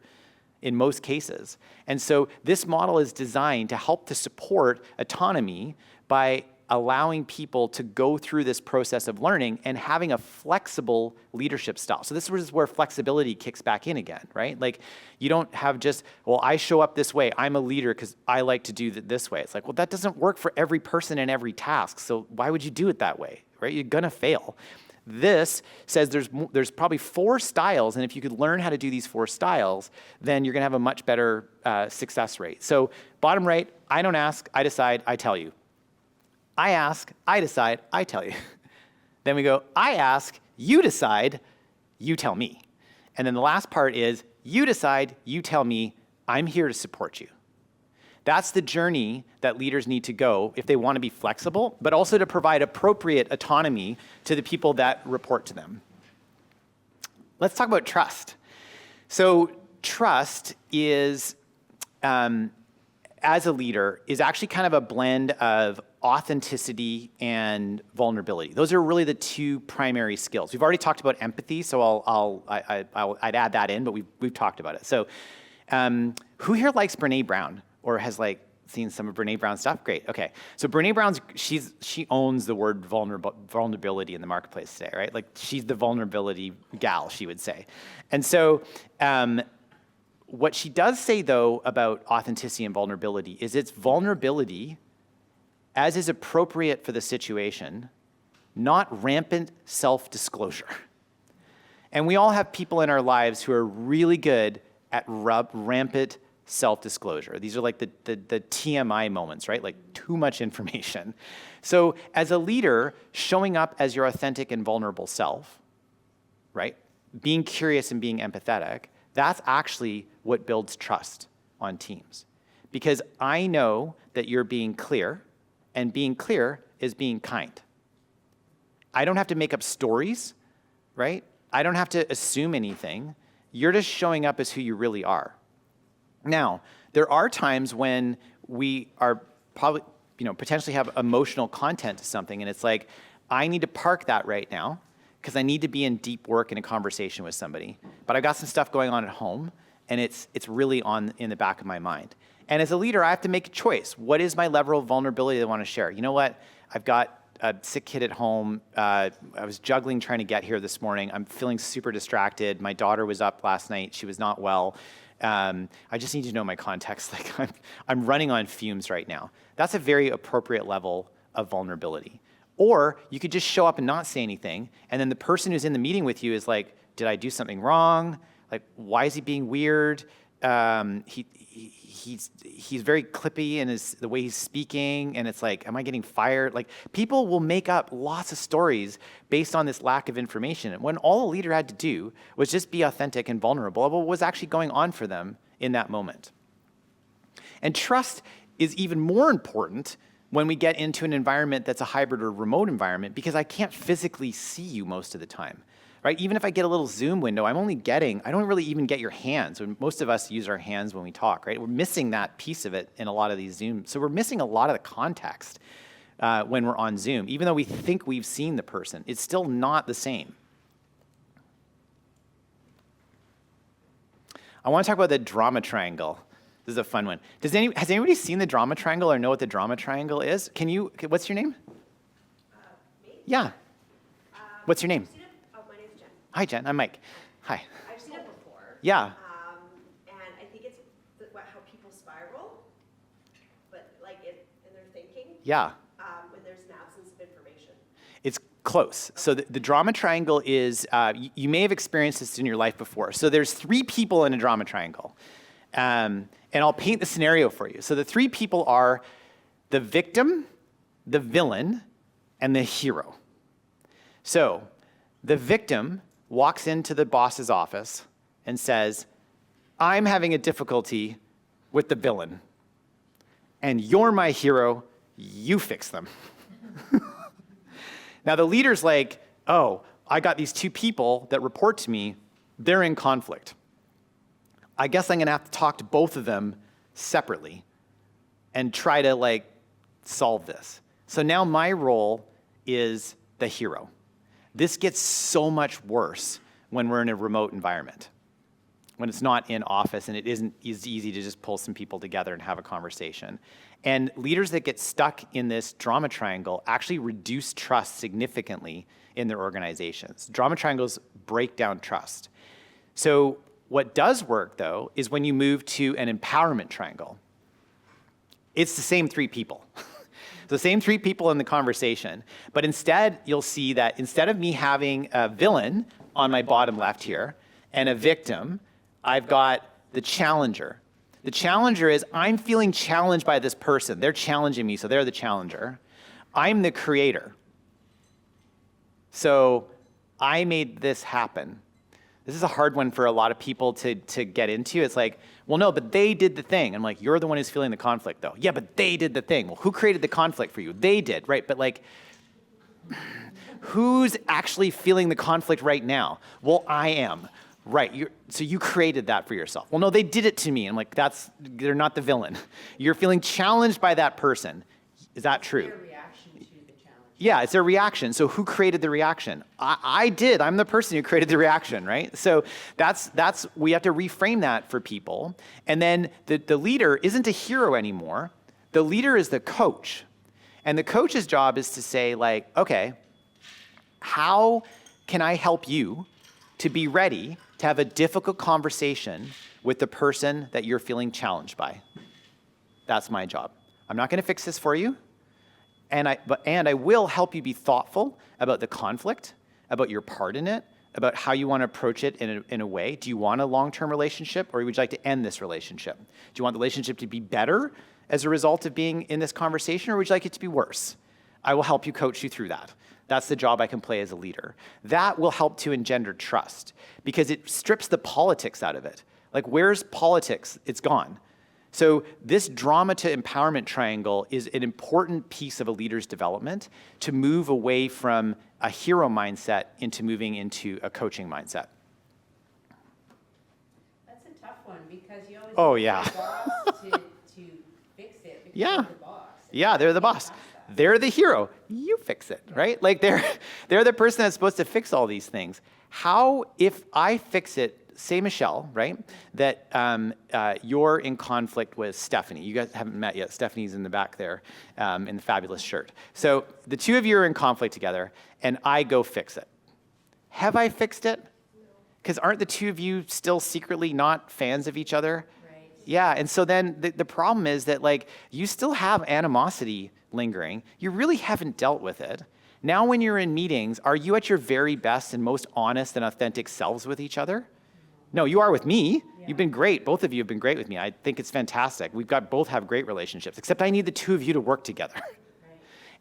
in most cases. And so this model is designed to help to support autonomy by allowing people to go through this process of learning and having a flexible leadership style. So this is where flexibility kicks back in again, right? Like you don't have just, well, I show up this way, I'm a leader because I like to do it this way. It's like, well, that doesn't work for every person and every task. So why would you do it that way, right? You're gonna fail. This says there's probably 4 styles, and if you could learn how to do these 4 styles, then you're gonna have a much better success rate. So bottom right, I don't ask, I decide, I tell you. I ask, I decide, I tell you. Then we go, I ask, you decide, you tell me. And then the last part is, you decide, you tell me, I'm here to support you. That's the journey that leaders need to go if they want to be flexible, but also to provide appropriate autonomy to the people that report to them. Let's talk about trust. So trust is, as a leader, is actually kind of a blend of authenticity and vulnerability. Those are really the 2 primary skills. We've already talked about empathy, so I'd add that in, but we've talked about it. So who here likes Brene Brown or has like seen some of Brene Brown's stuff? Great, okay. So Brene Brown's, she owns the word vulnerability in the marketplace today, right? Like she's the vulnerability gal, she would say. And so what she does say though about authenticity and vulnerability is it's vulnerability as is appropriate for the situation, not rampant self-disclosure. And we all have people in our lives who are really good at rampant self-disclosure. These are like the TMI moments, right? Like too much information. So as a leader, showing up as your authentic and vulnerable self, right? Being curious and being empathetic, that's actually what builds trust on teams. Because I know that you're being clear, and being clear is being kind. I don't have to make up stories, right? I don't have to assume anything. You're just showing up as who you really are. Now, there are times when we are probably, potentially have emotional content to something, and it's like, I need to park that right now because I need to be in deep work in a conversation with somebody. But I've got some stuff going on at home, and it's really in the back of my mind. And as a leader, I have to make a choice. What is my level of vulnerability that I want to share? You know what? I've got a sick kid at home. I was juggling trying to get here this morning. I'm feeling super distracted. My daughter was up last night. She was not well. I just need to know my context. Like I'm running on fumes right now. That's a very appropriate level of vulnerability. Or you could just show up and not say anything, and then the person who's in the meeting with you is like, did I do something wrong? Like, why is he being weird? He's very clippy in the way he's speaking, and it's like, am I getting fired? Like, people will make up lots of stories based on this lack of information, when all a leader had to do was just be authentic and vulnerable about what was actually going on for them in that moment. And trust is even more important when we get into an environment that's a hybrid or remote environment, because I can't physically see you most of the time. Right? Even if I get a little Zoom window, I don't really even get your hands. Most of us use our hands when we talk, right? We're missing that piece of it in a lot of these Zooms. So we're missing a lot of the context when we're on Zoom. Even though we think we've seen the person, it's still not the same. I want to talk about the drama triangle. This is a fun one. Has anybody seen the drama triangle or know what the drama triangle is? What's your name? Me? Yeah. What's your name? My name's Jen. Hi, Jen. I'm Mike. Hi. I've seen it before. Yeah. And I think it's how people spiral, but in their thinking. Yeah. When there's an absence of information. It's close. So the drama triangle is, you may have experienced this in your life before. So there's 3 people in a drama triangle. And I'll paint the scenario for you. So the 3 people are the victim, the villain, and the hero. So the victim walks into the boss's office and says, I'm having a difficulty with the villain, and you're my hero, you fix them. Now the leader's like, oh, I got these 2 people that report to me, they're in conflict. I guess I'm gonna have to talk to both of them separately and try to solve this. So now my role is the hero. This gets so much worse when we're in a remote environment, when it's not in office and it isn't as easy to just pull some people together and have a conversation. And leaders that get stuck in this drama triangle actually reduce trust significantly in their organizations. Drama triangles break down trust. So what does work, though, is when you move to an empowerment triangle. It's the same 3 people. The same 3 people in the conversation, but instead you'll see that instead of me having a villain on my bottom left here and a victim, I've got the challenger. The challenger is, I'm feeling challenged by this person. They're challenging me, so they're the challenger. I'm the creator. So I made this happen. This is a hard one for a lot of people to get into. It's like, well, no, but they did the thing. I'm like, you're the one who's feeling the conflict, though. Yeah, but they did the thing. Well, who created the conflict for you? They did, right? But who's actually feeling the conflict right now? Well, I am. Right, so you created that for yourself. Well, no, they did it to me. I'm like, they're not the villain. You're feeling challenged by that person. Is that true? Their reaction to the challenge. Yeah, it's their reaction. So who created the reaction? I did. I'm the person who created the reaction, right? So we have to reframe that for people. And then the leader isn't a hero anymore. The leader is the coach. And the coach's job is to say, okay, how can I help you to be ready to have a difficult conversation with the person that you're feeling challenged by? That's my job. I'm not going to fix this for you. And I will help you be thoughtful about the conflict, about your part in it, about how you want to approach it in a way. Do you want a long-term relationship, or would you like to end this relationship? Do you want the relationship to be better as a result of being in this conversation, or would you like it to be worse? I will help you coach you through that. That's the job I can play as a leader. That will help to engender trust because it strips the politics out of it. Like, where's politics? It's gone. So this drama to empowerment triangle is an important piece of a leader's development to move away from a hero mindset into moving into a coaching mindset. That's a tough one because you always Oh, need yeah. the boss to fix it because Yeah. you're the boss. Yeah, they're the boss. They're the hero. You fix it, right? Like they're the person that's supposed to fix all these things. How, if I fix it, say Michelle, right, that you're in conflict with Stephanie. You guys haven't met yet. Stephanie's in the back there in the fabulous shirt. So the two of you are in conflict together, and I go fix it. Have I fixed it? Because aren't the two of you still secretly not fans of each other? Right. Yeah, and so then the problem is that, like, you still have animosity lingering. You really haven't dealt with it. Now when you're in meetings, are you at your very best and most honest and authentic selves with each other? No, you are with me. Yeah. You've been great. Both of you have been great with me. I think it's fantastic. Both have great relationships, except I need the two of you to work together.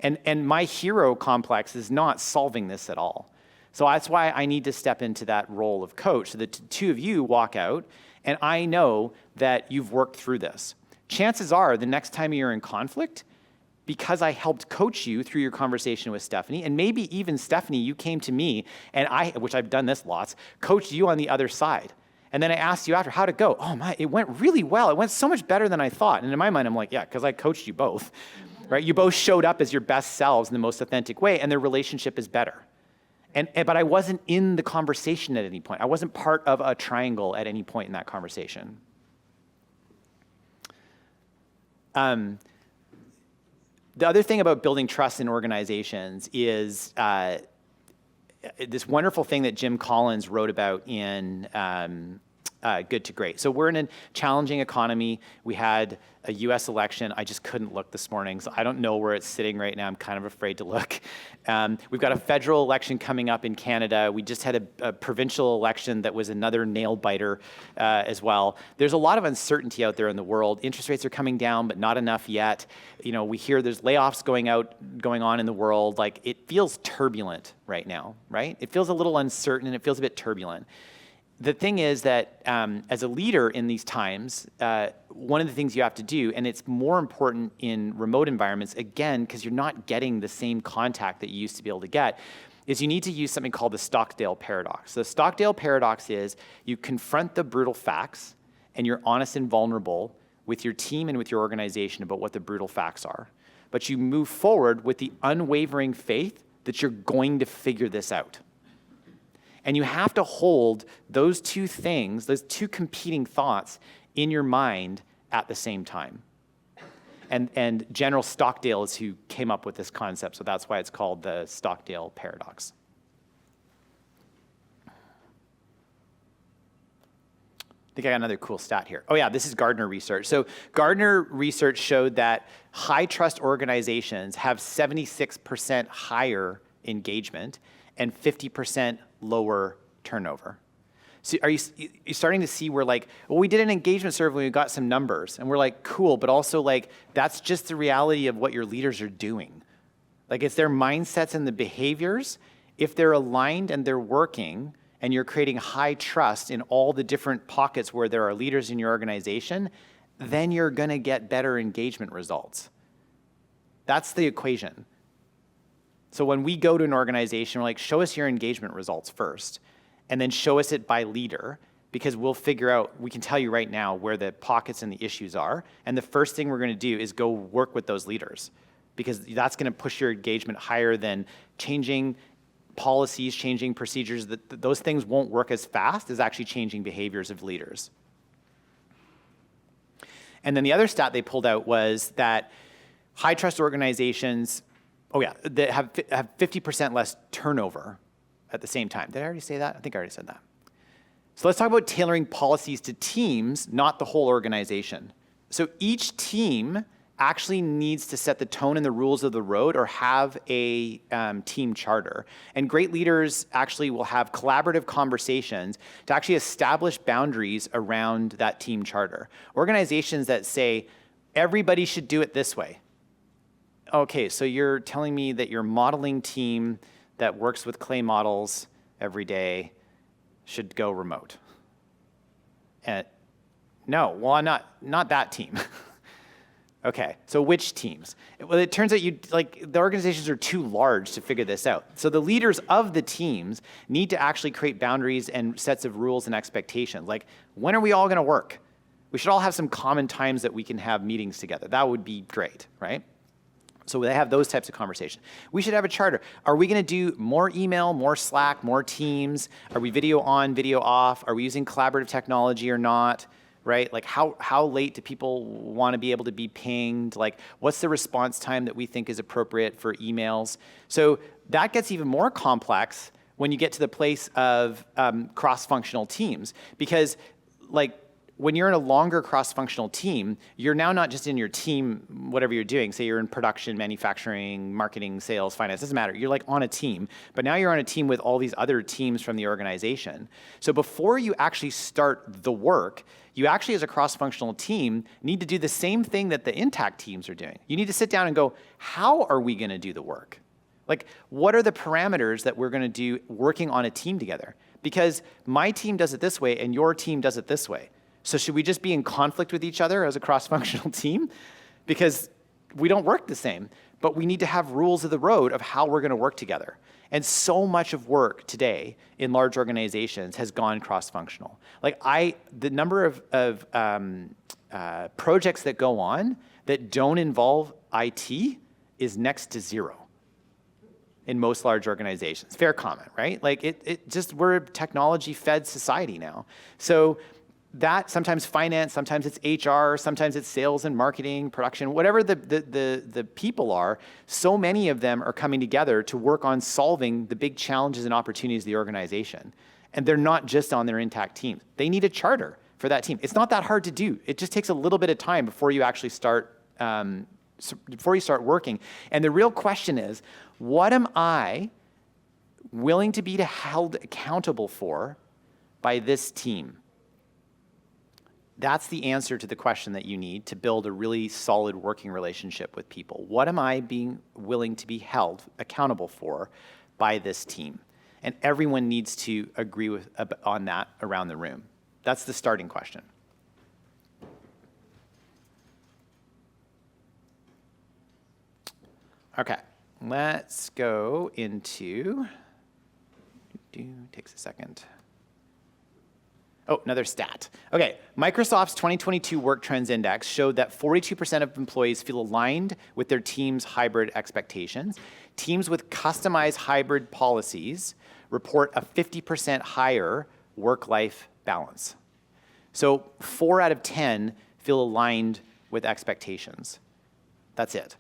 Right. And my hero complex is not solving this at all. So that's why I need to step into that role of coach. So the two of you walk out, and I know that you've worked through this. Chances are the next time you're in conflict, because I helped coach you through your conversation with Stephanie, and maybe even Stephanie, you came to me, and I, which I've done this lots, coached you on the other side. And then I asked you after, how'd it go? Oh my, it went really well. It went so much better than I thought. And in my mind, I'm like, yeah, because I coached you both, right? You both showed up as your best selves in the most authentic way, and their relationship is better. But I wasn't in the conversation at any point. I wasn't part of a triangle at any point in that conversation. The other thing about building trust in organizations is this wonderful thing that Jim Collins wrote about in Good to Great. So we're in a challenging economy. We had a U.S. election. I just couldn't look this morning, so I don't know where it's sitting right now. I'm kind of afraid to look. We've got a federal election coming up in Canada. We just had a provincial election that was another nail-biter as well. There's a lot of uncertainty out there in the world. Interest rates are coming down, but not enough yet. You know, we hear there's layoffs going on in the world. Like, it feels turbulent right now, right? It feels a little uncertain, and it feels a bit turbulent. The thing is that as a leader in these times, one of the things you have to do, and it's more important in remote environments, again, because you're not getting the same contact that you used to be able to get, is you need to use something called the Stockdale paradox. The Stockdale paradox is you confront the brutal facts and you're honest and vulnerable with your team and with your organization about what the brutal facts are. But you move forward with the unwavering faith that you're going to figure this out. And you have to hold those two things, those two competing thoughts in your mind at the same time. And General Stockdale is who came up with this concept, so that's why it's called the Stockdale paradox. I think I got another cool stat here. Oh yeah, this is Gardner research. So Gardner research showed that high trust organizations have 76% higher engagement and 50% lower turnover. So are you starting to see where, like, well, we did an engagement survey and we got some numbers, and we're like, cool, but also, like, that's just the reality of what your leaders are doing. Like, it's their mindsets and the behaviors. If they're aligned and they're working, and you're creating high trust in all the different pockets where there are leaders in your organization, then you're going to get better engagement results. That's the equation. So when we go to an organization, we're like, show us your engagement results first, and then show us it by leader, because we'll figure out, we can tell you right now where the pockets and the issues are, and the first thing we're going to do is go work with those leaders, because that's going to push your engagement higher than changing policies, changing procedures. Those things won't work as fast as actually changing behaviors of leaders. And then the other stat they pulled out was that high trust organizations, that have 50% less turnover at the same time. Did I already say that? I think I already said that. So let's talk about tailoring policies to teams, not the whole organization. So each team actually needs to set the tone and the rules of the road or have a team charter. And great leaders actually will have collaborative conversations to actually establish boundaries around that team charter. Organizations that say, everybody should do it this way. Okay, so you're telling me that your modeling team that works with clay models every day should go remote. And no, well, not that team. Okay, so which teams? Well, it turns out the organizations are too large to figure this out. So the leaders of the teams need to actually create boundaries and sets of rules and expectations. Like, when are we all gonna work? We should all have some common times that we can have meetings together. That would be great, right? So they have those types of conversations. We should have a charter. Are we gonna do more email, more Slack, more Teams? Are we video on, video off? Are we using collaborative technology or not? Right? Like how late do people want to be able to be pinged? Like, what's the response time that we think is appropriate for emails? So that gets even more complex when you get to the place of cross-functional teams, because like when you're in a longer cross-functional team, you're now not just in your team, whatever you're doing. Say you're in production, manufacturing, marketing, sales, finance, doesn't matter. You're like on a team, but now you're on a team with all these other teams from the organization. So before you actually start the work, you actually, as a cross-functional team, need to do the same thing that the intact teams are doing. You need to sit down and go, how are we gonna do the work? Like, what are the parameters that we're gonna do working on a team together? Because my team does it this way and your team does it this way. So should we just be in conflict with each other as a cross-functional team? Because we don't work the same, but we need to have rules of the road of how we're gonna work together. And so much of work today in large organizations has gone cross-functional. Like the number of projects that go on that don't involve IT is next to zero in most large organizations. Fair comment, right? Like we're a technology-fed society now. So that sometimes finance, sometimes it's HR, sometimes it's sales and marketing, production, whatever the people are, so many of them are coming together to work on solving the big challenges and opportunities of the organization. And they're not just on their intact teams. They need a charter for that team. It's not that hard to do. It just takes a little bit of time before you actually start, working. And the real question is, what am I willing to be held accountable for by this team? That's the answer to the question that you need to build a really solid working relationship with people. What am I being willing to be held accountable for by this team? And everyone needs to agree on that around the room. That's the starting question. Okay, let's go into, takes a second. Oh, another stat. Okay, Microsoft's 2022 Work Trends Index showed that 42% of employees feel aligned with their team's hybrid expectations. Teams with customized hybrid policies report a 50% higher work-life balance. So 4 out of 10 feel aligned with expectations. That's it.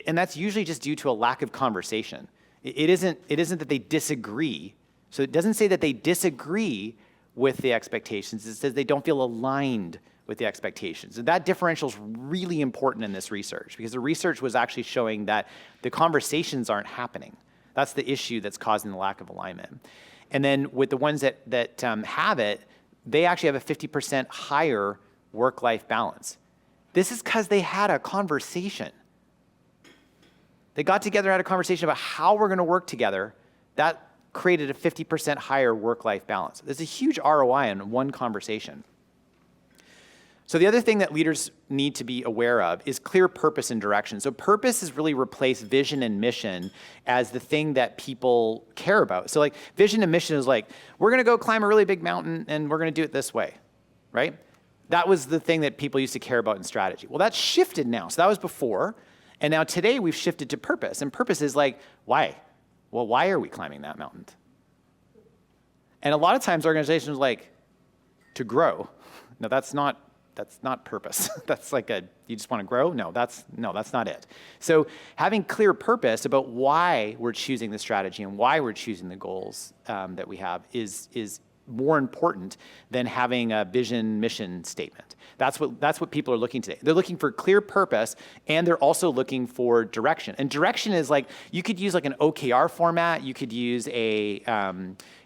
And that's usually just due to a lack of conversation. It isn't that they disagree. So it doesn't say that they disagree with the expectations. It says they don't feel aligned with the expectations. And that differential is really important in this research, because the research was actually showing that the conversations aren't happening. That's the issue that's causing the lack of alignment. And then with the ones that have it, they actually have a 50% higher work-life balance. This is because they had a conversation. They got together, had a conversation about how we're gonna work together. That created a 50% higher work-life balance. There's a huge ROI in one conversation. So the other thing that leaders need to be aware of is clear purpose and direction. So purpose has really replaced vision and mission as the thing that people care about. So like vision and mission is like, we're gonna go climb a really big mountain and we're gonna do it this way, right? That was the thing that people used to care about in strategy. Well, that's shifted now. So that was before, and now today we've shifted to purpose. And purpose is like, why? Well, why are we climbing that mountain? And a lot of times organizations are like, to grow. No, that's not purpose. That's like you just want to grow? No, that's not it. So having clear purpose about why we're choosing the strategy and why we're choosing the goals that we have is more important than having a vision mission statement. That's what people are looking today. They're looking for clear purpose, and they're also looking for direction. And direction is like, you could use like an OKR format, you could use a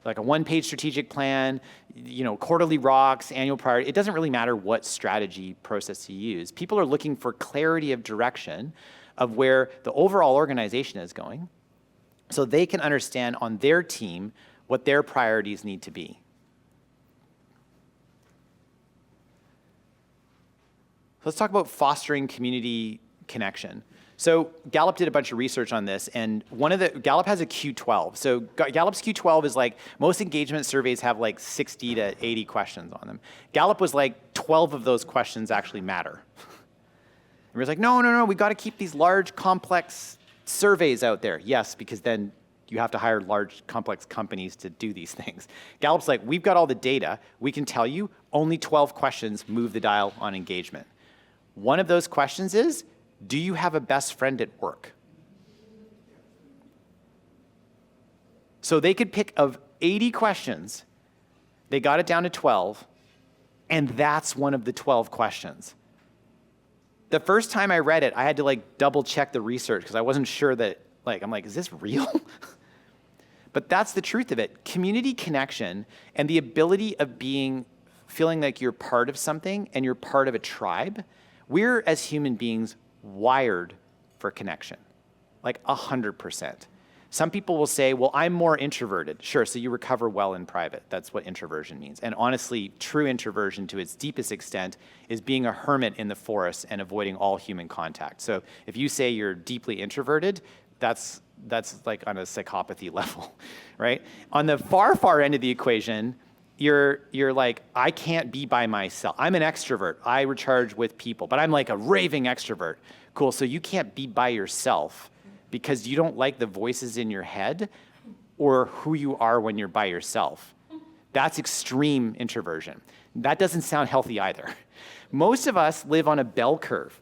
like a one-page strategic plan, quarterly rocks, annual priority. It doesn't really matter what strategy process you use. People are looking for clarity of direction of where the overall organization is going, so they can understand on their team what their priorities need to be. Let's talk about fostering community connection. So Gallup did a bunch of research on this, and Gallup has a Q12. So Gallup's Q12 is like, most engagement surveys have like 60 to 80 questions on them. Gallup was like, 12 of those questions actually matter. And we're like, no, we got to keep these large, complex surveys out there. Yes, because then you have to hire large, complex companies to do these things. Gallup's like, we've got all the data. We can tell you only 12 questions move the dial on engagement. One of those questions is, do you have a best friend at work? So they could pick of 80 questions, they got it down to 12, and that's one of the 12 questions. The first time I read it, I had to like double check the research because I wasn't sure that, I'm like, is this real? But that's the truth of it. Community connection and the ability of feeling like you're part of something and you're part of a tribe. We're, as human beings, wired for connection, like 100%. Some people will say, well, I'm more introverted. Sure, so you recover well in private. That's what introversion means. And honestly, true introversion to its deepest extent is being a hermit in the forest and avoiding all human contact. So if you say you're deeply introverted, that's like on a psychopathy level, right? On the far end of the equation, you're like, I can't be by myself. I'm an extrovert. I recharge with people, but I'm like a raving extrovert. Cool, so you can't be by yourself because you don't like the voices in your head or who you are when you're by yourself. That's extreme introversion. That doesn't sound healthy either. Most of us live on a bell curve.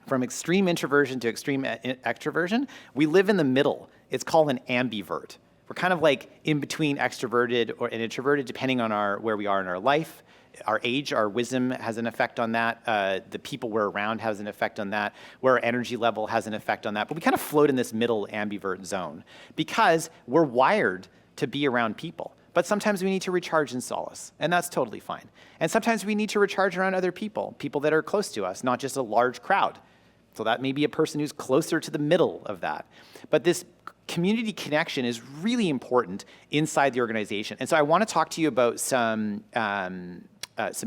From extreme introversion to extreme extroversion, we live in the middle. It's called an ambivert. We're kind of like in between extroverted and introverted, depending on where we are in our life. Our age, our wisdom has an effect on that. The people we're around has an effect on that. Where our energy level has an effect on that. But we kind of float in this middle ambivert zone because we're wired to be around people. But sometimes we need to recharge in solace, and that's totally fine. And sometimes we need to recharge around other people that are close to us, not just a large crowd. So that may be a person who's closer to the middle of that. But this community connection is really important inside the organization. And so I want to talk to you about some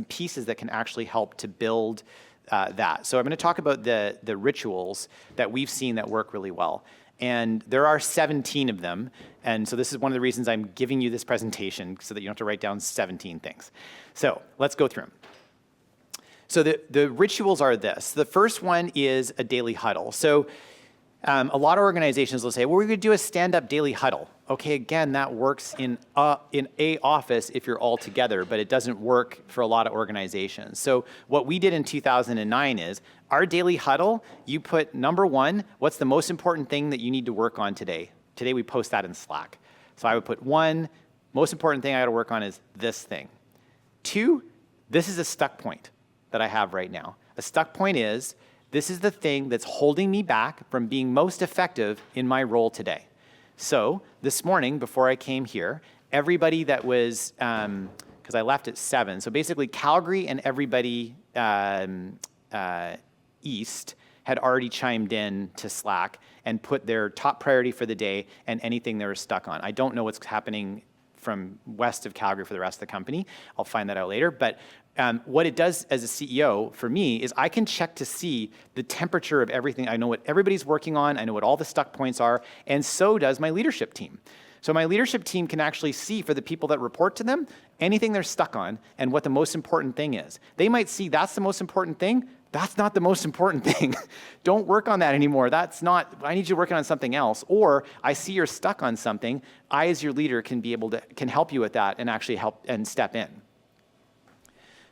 pieces that can actually help to build that. So I'm going to talk about the rituals that we've seen that work really well. And there are 17 of them. And so this is one of the reasons I'm giving you this presentation, so that you don't have to write down 17 things. So let's go through them. So the rituals are this. The first one is a daily huddle. So a lot of organizations will say, well, we're going to do a stand-up daily huddle. Okay, again, that works in a office if you're all together, but it doesn't work for a lot of organizations. So what we did in 2009 is, our daily huddle, you put number one, what's the most important thing that you need to work on today? Today we post that in Slack. So I would put one, most important thing I got to work on is this thing. Two, this is a stuck point that I have right now. A stuck point is, this is the thing that's holding me back from being most effective in my role today. So this morning, before I came here, everybody that was, because I left at 7, so basically Calgary and everybody east had already chimed in to Slack and put their top priority for the day and anything they were stuck on. I don't know what's happening from west of Calgary for the rest of the company. I'll find that out later. But what it does as a CEO for me is I can check to see the temperature of everything. I know what everybody's working on. I know what all the stuck points are. And so does my leadership team. So my leadership team can actually see, for the people that report to them, anything they're stuck on and what the most important thing is. They might see that's the most important thing. That's not the most important thing. Don't work on that anymore. That's not, I need you working on something else. Or I see you're stuck on something. I, as your leader, can help you with that and actually help and step in.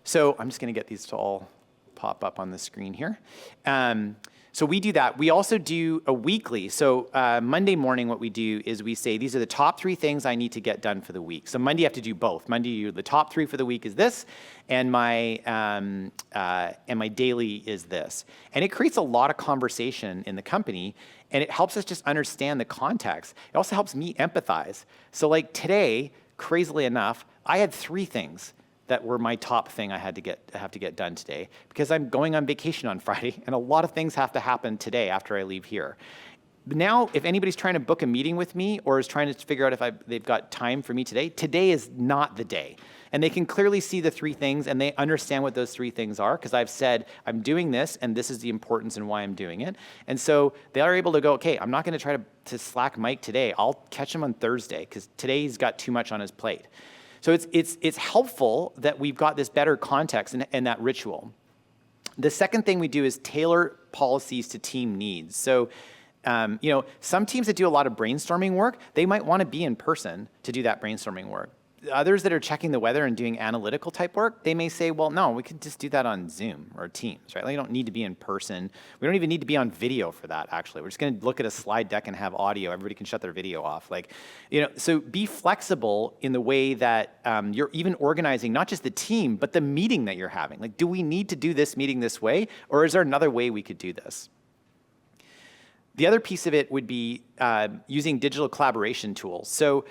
So I'm just going to get these to all pop up on the screen here. So we do that. We also do a weekly. So Monday morning, what we do is we say, these are the top 3 things I need to get done for the week. So Monday, you have to do both. Monday, the top 3 for the week is this, and my daily is this. And it creates a lot of conversation in the company, and it helps us just understand the context. It also helps me empathize. So like today, crazily enough, I had 3 things that were my top thing I have to get done today, because I'm going on vacation on Friday, and a lot of things have to happen today after I leave here. But now, if anybody's trying to book a meeting with me or is trying to figure out if they've got time for me today is not the day. And they can clearly see the 3 things, and they understand what those 3 things are, because I've said, I'm doing this, and this is the importance and why I'm doing it. And so they are able to go, okay, I'm not going to try to slack Mike today. I'll catch him on Thursday, because today he's got too much on his plate. So it's helpful that we've got this better context and that ritual. The second thing we do is tailor policies to team needs. So, some teams that do a lot of brainstorming work, they might want to be in person to do that brainstorming work. Others that are checking the weather and doing analytical type work, they may say, well, no, we could just do that on Zoom or Teams, right? Like, you don't need to be in person. We don't even need to be on video for that, actually. We're just going to look at a slide deck and have audio. Everybody can shut their video off. So be flexible in the way that you're even organizing not just the team, but the meeting that you're having. Like, do we need to do this meeting this way, or is there another way we could do this? The other piece of it would be using digital collaboration tools. So,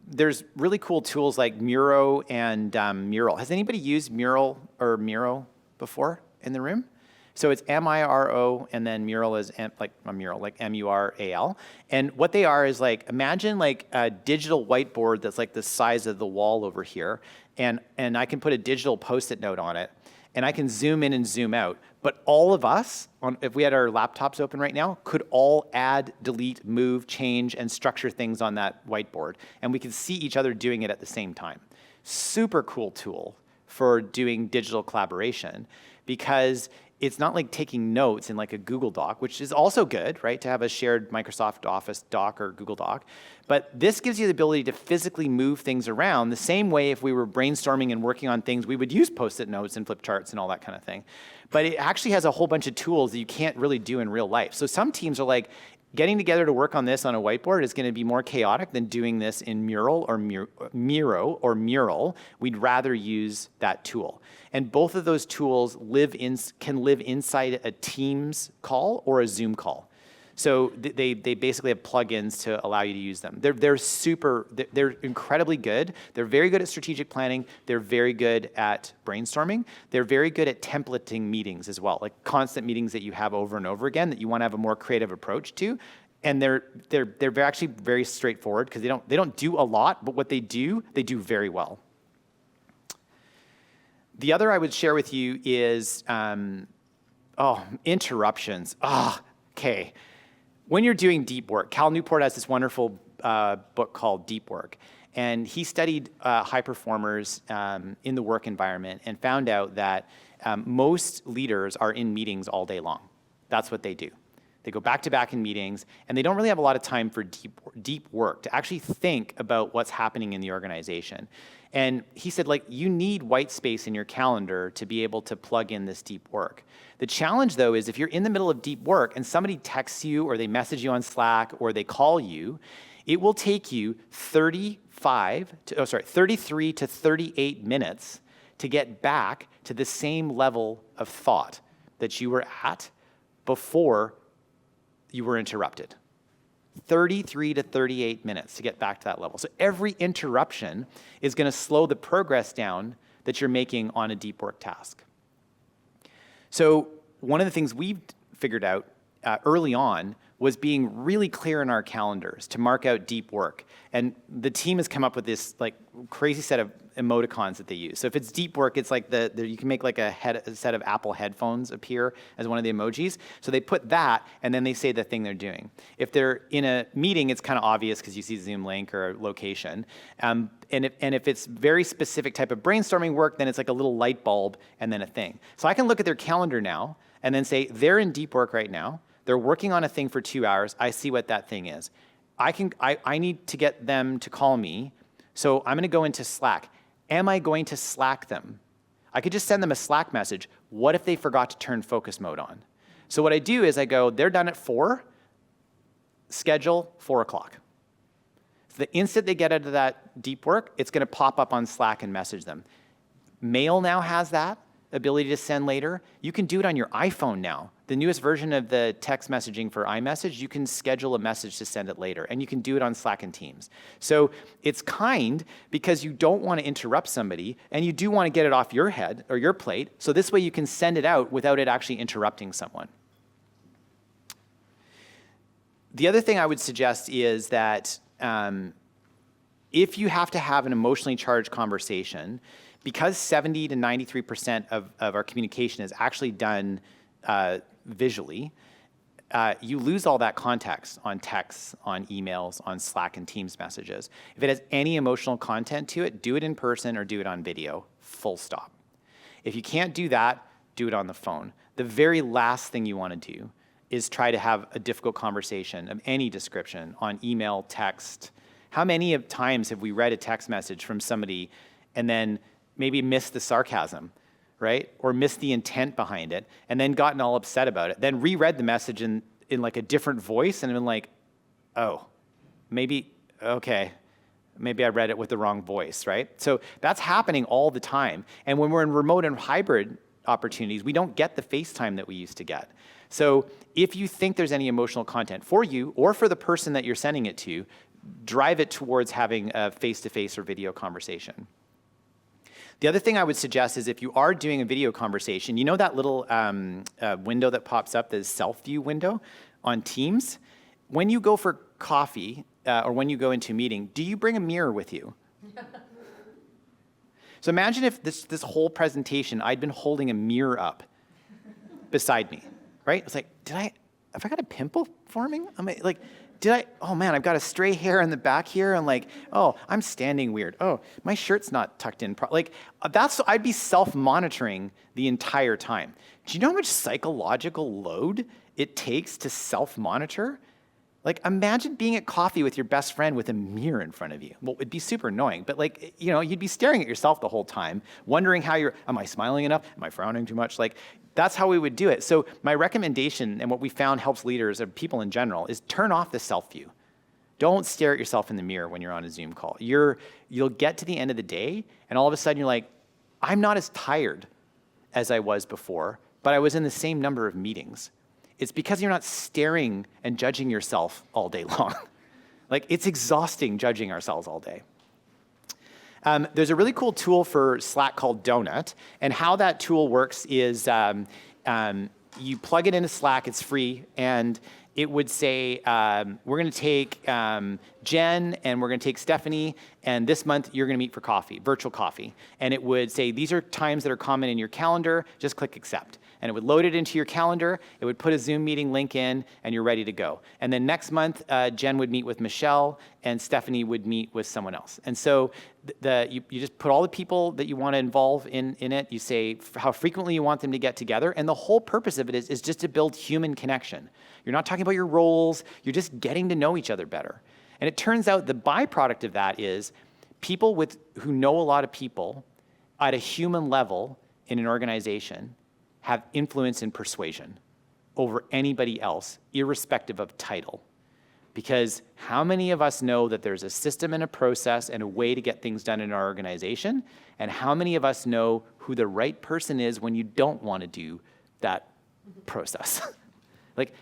there's really cool tools like Miro and Mural. Has anybody used Mural or Miro before in the room? So it's M-I-R-O, and then Mural is like a mural, like M-U-R-A-L. And what they are is imagine a digital whiteboard that's like the size of the wall over here, and I can put a digital Post-it note on it, and I can zoom in and zoom out. But all of us, if we had our laptops open right now, could all add, delete, move, change, and structure things on that whiteboard. And we could see each other doing it at the same time. Super cool tool for doing digital collaboration, because it's not like taking notes in like a Google Doc, which is also good, right, to have a shared Microsoft Office doc or Google Doc. But this gives you the ability to physically move things around the same way if we were brainstorming and working on things, we would use Post-it notes and flip charts and all that kind of thing. But it actually has a whole bunch of tools that you can't really do in real life. So some teams are like, getting together to work on this on a whiteboard is going to be more chaotic than doing this in Mural or Miro or Mural. We'd rather use that tool. And both of those tools can live inside a Teams call or a Zoom call. So they basically have plugins to allow you to use them. They're incredibly good. They're very good at strategic planning. They're very good at brainstorming. They're very good at templating meetings as well, like constant meetings that you have over and over again that you want to have a more creative approach to. And they're actually very straightforward, because they don't do a lot, but what they do very well. The other I would share with you is interruptions. Okay. When you're doing deep work, Cal Newport has this wonderful book called Deep Work. And he studied high performers in the work environment and found out that most leaders are in meetings all day long. That's what they do. They go back to back in meetings, and they don't really have a lot of time for deep work, to actually think about what's happening in the organization. And he said, you need white space in your calendar to be able to plug in this deep work. The challenge, though, is if you're in the middle of deep work and somebody texts you or they message you on Slack or they call you, it will take you 33 to 38 minutes to get back to the same level of thought that you were at before you were interrupted. 33 to 38 minutes to get back to that level. So every interruption is going to slow the progress down that you're making on a deep work task. So one of the things we've figured out early on was being really clear in our calendars to mark out deep work. And the team has come up with this crazy set of emoticons that they use. So if it's deep work, it's like you can make a set of Apple headphones appear as one of the emojis. So they put that, and then they say the thing they're doing. If they're in a meeting, it's kind of obvious because you see Zoom link or location. And if it's very specific type of brainstorming work, then it's like a little light bulb and then a thing. So I can look at their calendar now and then say, they're in deep work right now. They're working on a thing for 2 hours. I see what that thing is. I need to get them to call me, so I'm going to go into Slack. Am I going to Slack them? I could just send them a Slack message. What if they forgot to turn focus mode on? So what I do is I go, they're done at 4, schedule 4 o'clock. So the instant they get out of that deep work, it's going to pop up on Slack and message them. Mail now has that ability to send later. You can do it on your iPhone now. The newest version of the text messaging for iMessage, you can schedule a message to send it later, and you can do it on Slack and Teams. So it's kind because you don't want to interrupt somebody, and you do want to get it off your head or your plate, so this way you can send it out without it actually interrupting someone. The other thing I would suggest is that if you have to have an emotionally charged conversation, because 70 to 93% of our communication is actually done visually, you lose all that context on texts, on emails, on Slack and Teams messages. If it has any emotional content to it, do it in person or do it on video, full stop. If you can't do that, do it on the phone. The very last thing you want to do is try to have a difficult conversation of any description on email, text. How many times have we read a text message from somebody and then maybe missed the sarcasm, right? Or missed the intent behind it, and then gotten all upset about it. Then reread the message in like a different voice and been like, oh, maybe I read it with the wrong voice, right? So that's happening all the time. And when we're in remote and hybrid opportunities, we don't get the FaceTime that we used to get. So if you think there's any emotional content for you or for the person that you're sending it to, drive it towards having a face-to-face or video conversation. The other thing I would suggest is if you are doing a video conversation, you know that little window that pops up, the self-view window on Teams? When you go for coffee or when you go into a meeting, do you bring a mirror with you? So imagine if this whole presentation, I'd been holding a mirror up beside me, right? It's like, have I got a pimple forming? Oh man, I've got a stray hair in the back here. And like, oh, I'm standing weird. Oh, my shirt's not tucked in. I'd be self-monitoring the entire time. Do you know how much psychological load it takes to self-monitor? Like, imagine being at coffee with your best friend with a mirror in front of you. Well, it'd be super annoying, but you'd be staring at yourself the whole time, wondering am I smiling enough? Am I frowning too much? That's how we would do it. So my recommendation, and what we found helps leaders and people in general, is turn off the self-view. Don't stare at yourself in the mirror when you're on a Zoom call. You'll get to the end of the day, and all of a sudden you're like, I'm not as tired as I was before, but I was in the same number of meetings. It's because you're not staring and judging yourself all day long. It's exhausting judging ourselves all day. There's a really cool tool for Slack called Donut, and how that tool works is you plug it into Slack, it's free, and it would say, we're going to take Jen and we're going to take Stephanie, and this month you're going to meet for coffee, virtual coffee. And it would say, these are times that are common in your calendar, just click accept. And it would load it into your calendar, it would put a Zoom meeting link in, and you're ready to go. And then next month, Jen would meet with Michelle, and Stephanie would meet with someone else. And so you just put all the people that you want to involve in it, you say how frequently you want them to get together, and the whole purpose of it is just to build human connection. You're not talking about your roles, you're just getting to know each other better. And it turns out the byproduct of that is people who know a lot of people at a human level in an organization have influence and persuasion over anybody else, irrespective of title. Because how many of us know that there's a system and a process and a way to get things done in our organization? And how many of us know who the right person is when you don't want to do that process?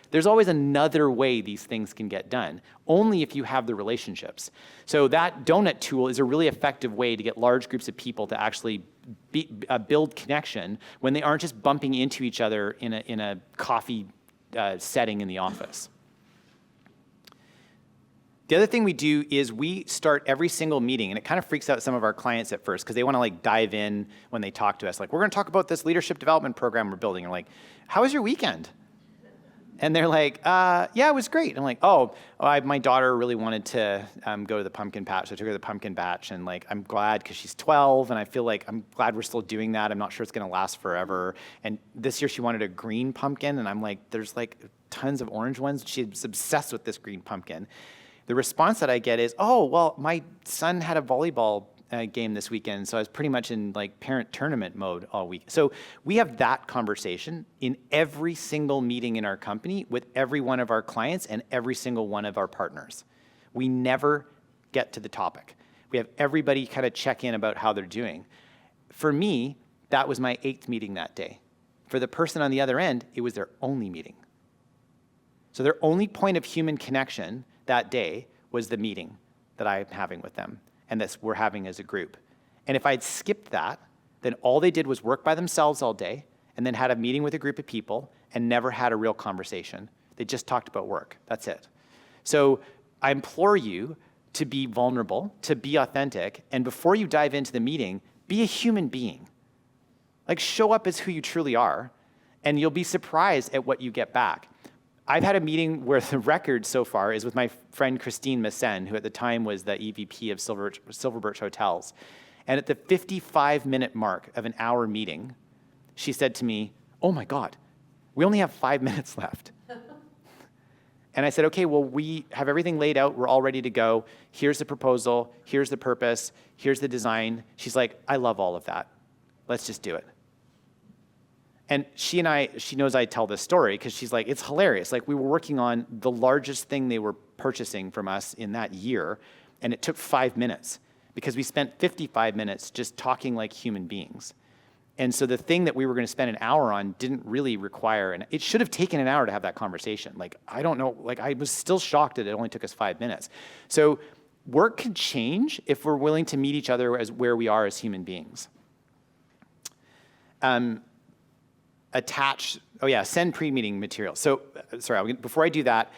There's always another way these things can get done, only if you have the relationships. So that donut tool is a really effective way to get large groups of people to actually build connection when they aren't just bumping into each other in a coffee setting in the office. The other thing we do is we start every single meeting, and it kind of freaks out some of our clients at first because they want to dive in when they talk to us. We're going to talk about this leadership development program we're building. And how was your weekend? And they're like, yeah, it was great. I'm like, my daughter really wanted to go to the pumpkin patch. So I took her to the pumpkin patch, and I'm glad because she's 12, and I feel like I'm glad we're still doing that. I'm not sure it's going to last forever. And this year she wanted a green pumpkin, and I'm like, there's tons of orange ones. She's obsessed with this green pumpkin. The response that I get is, my son had a volleyball game this weekend, so I was pretty much in like parent tournament mode all week. So we have that conversation in every single meeting in our company with every one of our clients and every single one of our partners. We never get to the topic. We have everybody kind of check in about how they're doing. For me, that was my 8th meeting that day. For the person on the other end, it was their only meeting. So their only point of human connection that day was the meeting that I'm having with them and that we're having as a group. And if I'd skipped that, then all they did was work by themselves all day and then had a meeting with a group of people and never had a real conversation. They just talked about work. That's it. So I implore you to be vulnerable, to be authentic, and before you dive into the meeting, be a human being. Like, show up as who you truly are, and you'll be surprised at what you get back. I've had a meeting where the record so far is with my friend Christine Messen, who at the time was the EVP of Silver Birch Hotels. And at the 55-minute mark of an hour meeting, she said to me, "Oh my God, we only have 5 minutes left." And I said, "Okay, well, we have everything laid out. We're all ready to go. Here's the proposal. Here's the purpose. Here's the design." She's like, "I love all of that. Let's just do it." And she knows I tell this story because she's like, it's hilarious. Like, we were working on the largest thing they were purchasing from us in that year, and it took 5 minutes because we spent 55 minutes just talking like human beings. And so the thing that we were going to spend an hour on didn't really require, and it should have taken an hour to have that conversation. Like, I don't know, like, I was still shocked that it only took us 5 minutes. So work can change if we're willing to meet each other as where we are as human beings. Send pre-meeting material. So, before I do that,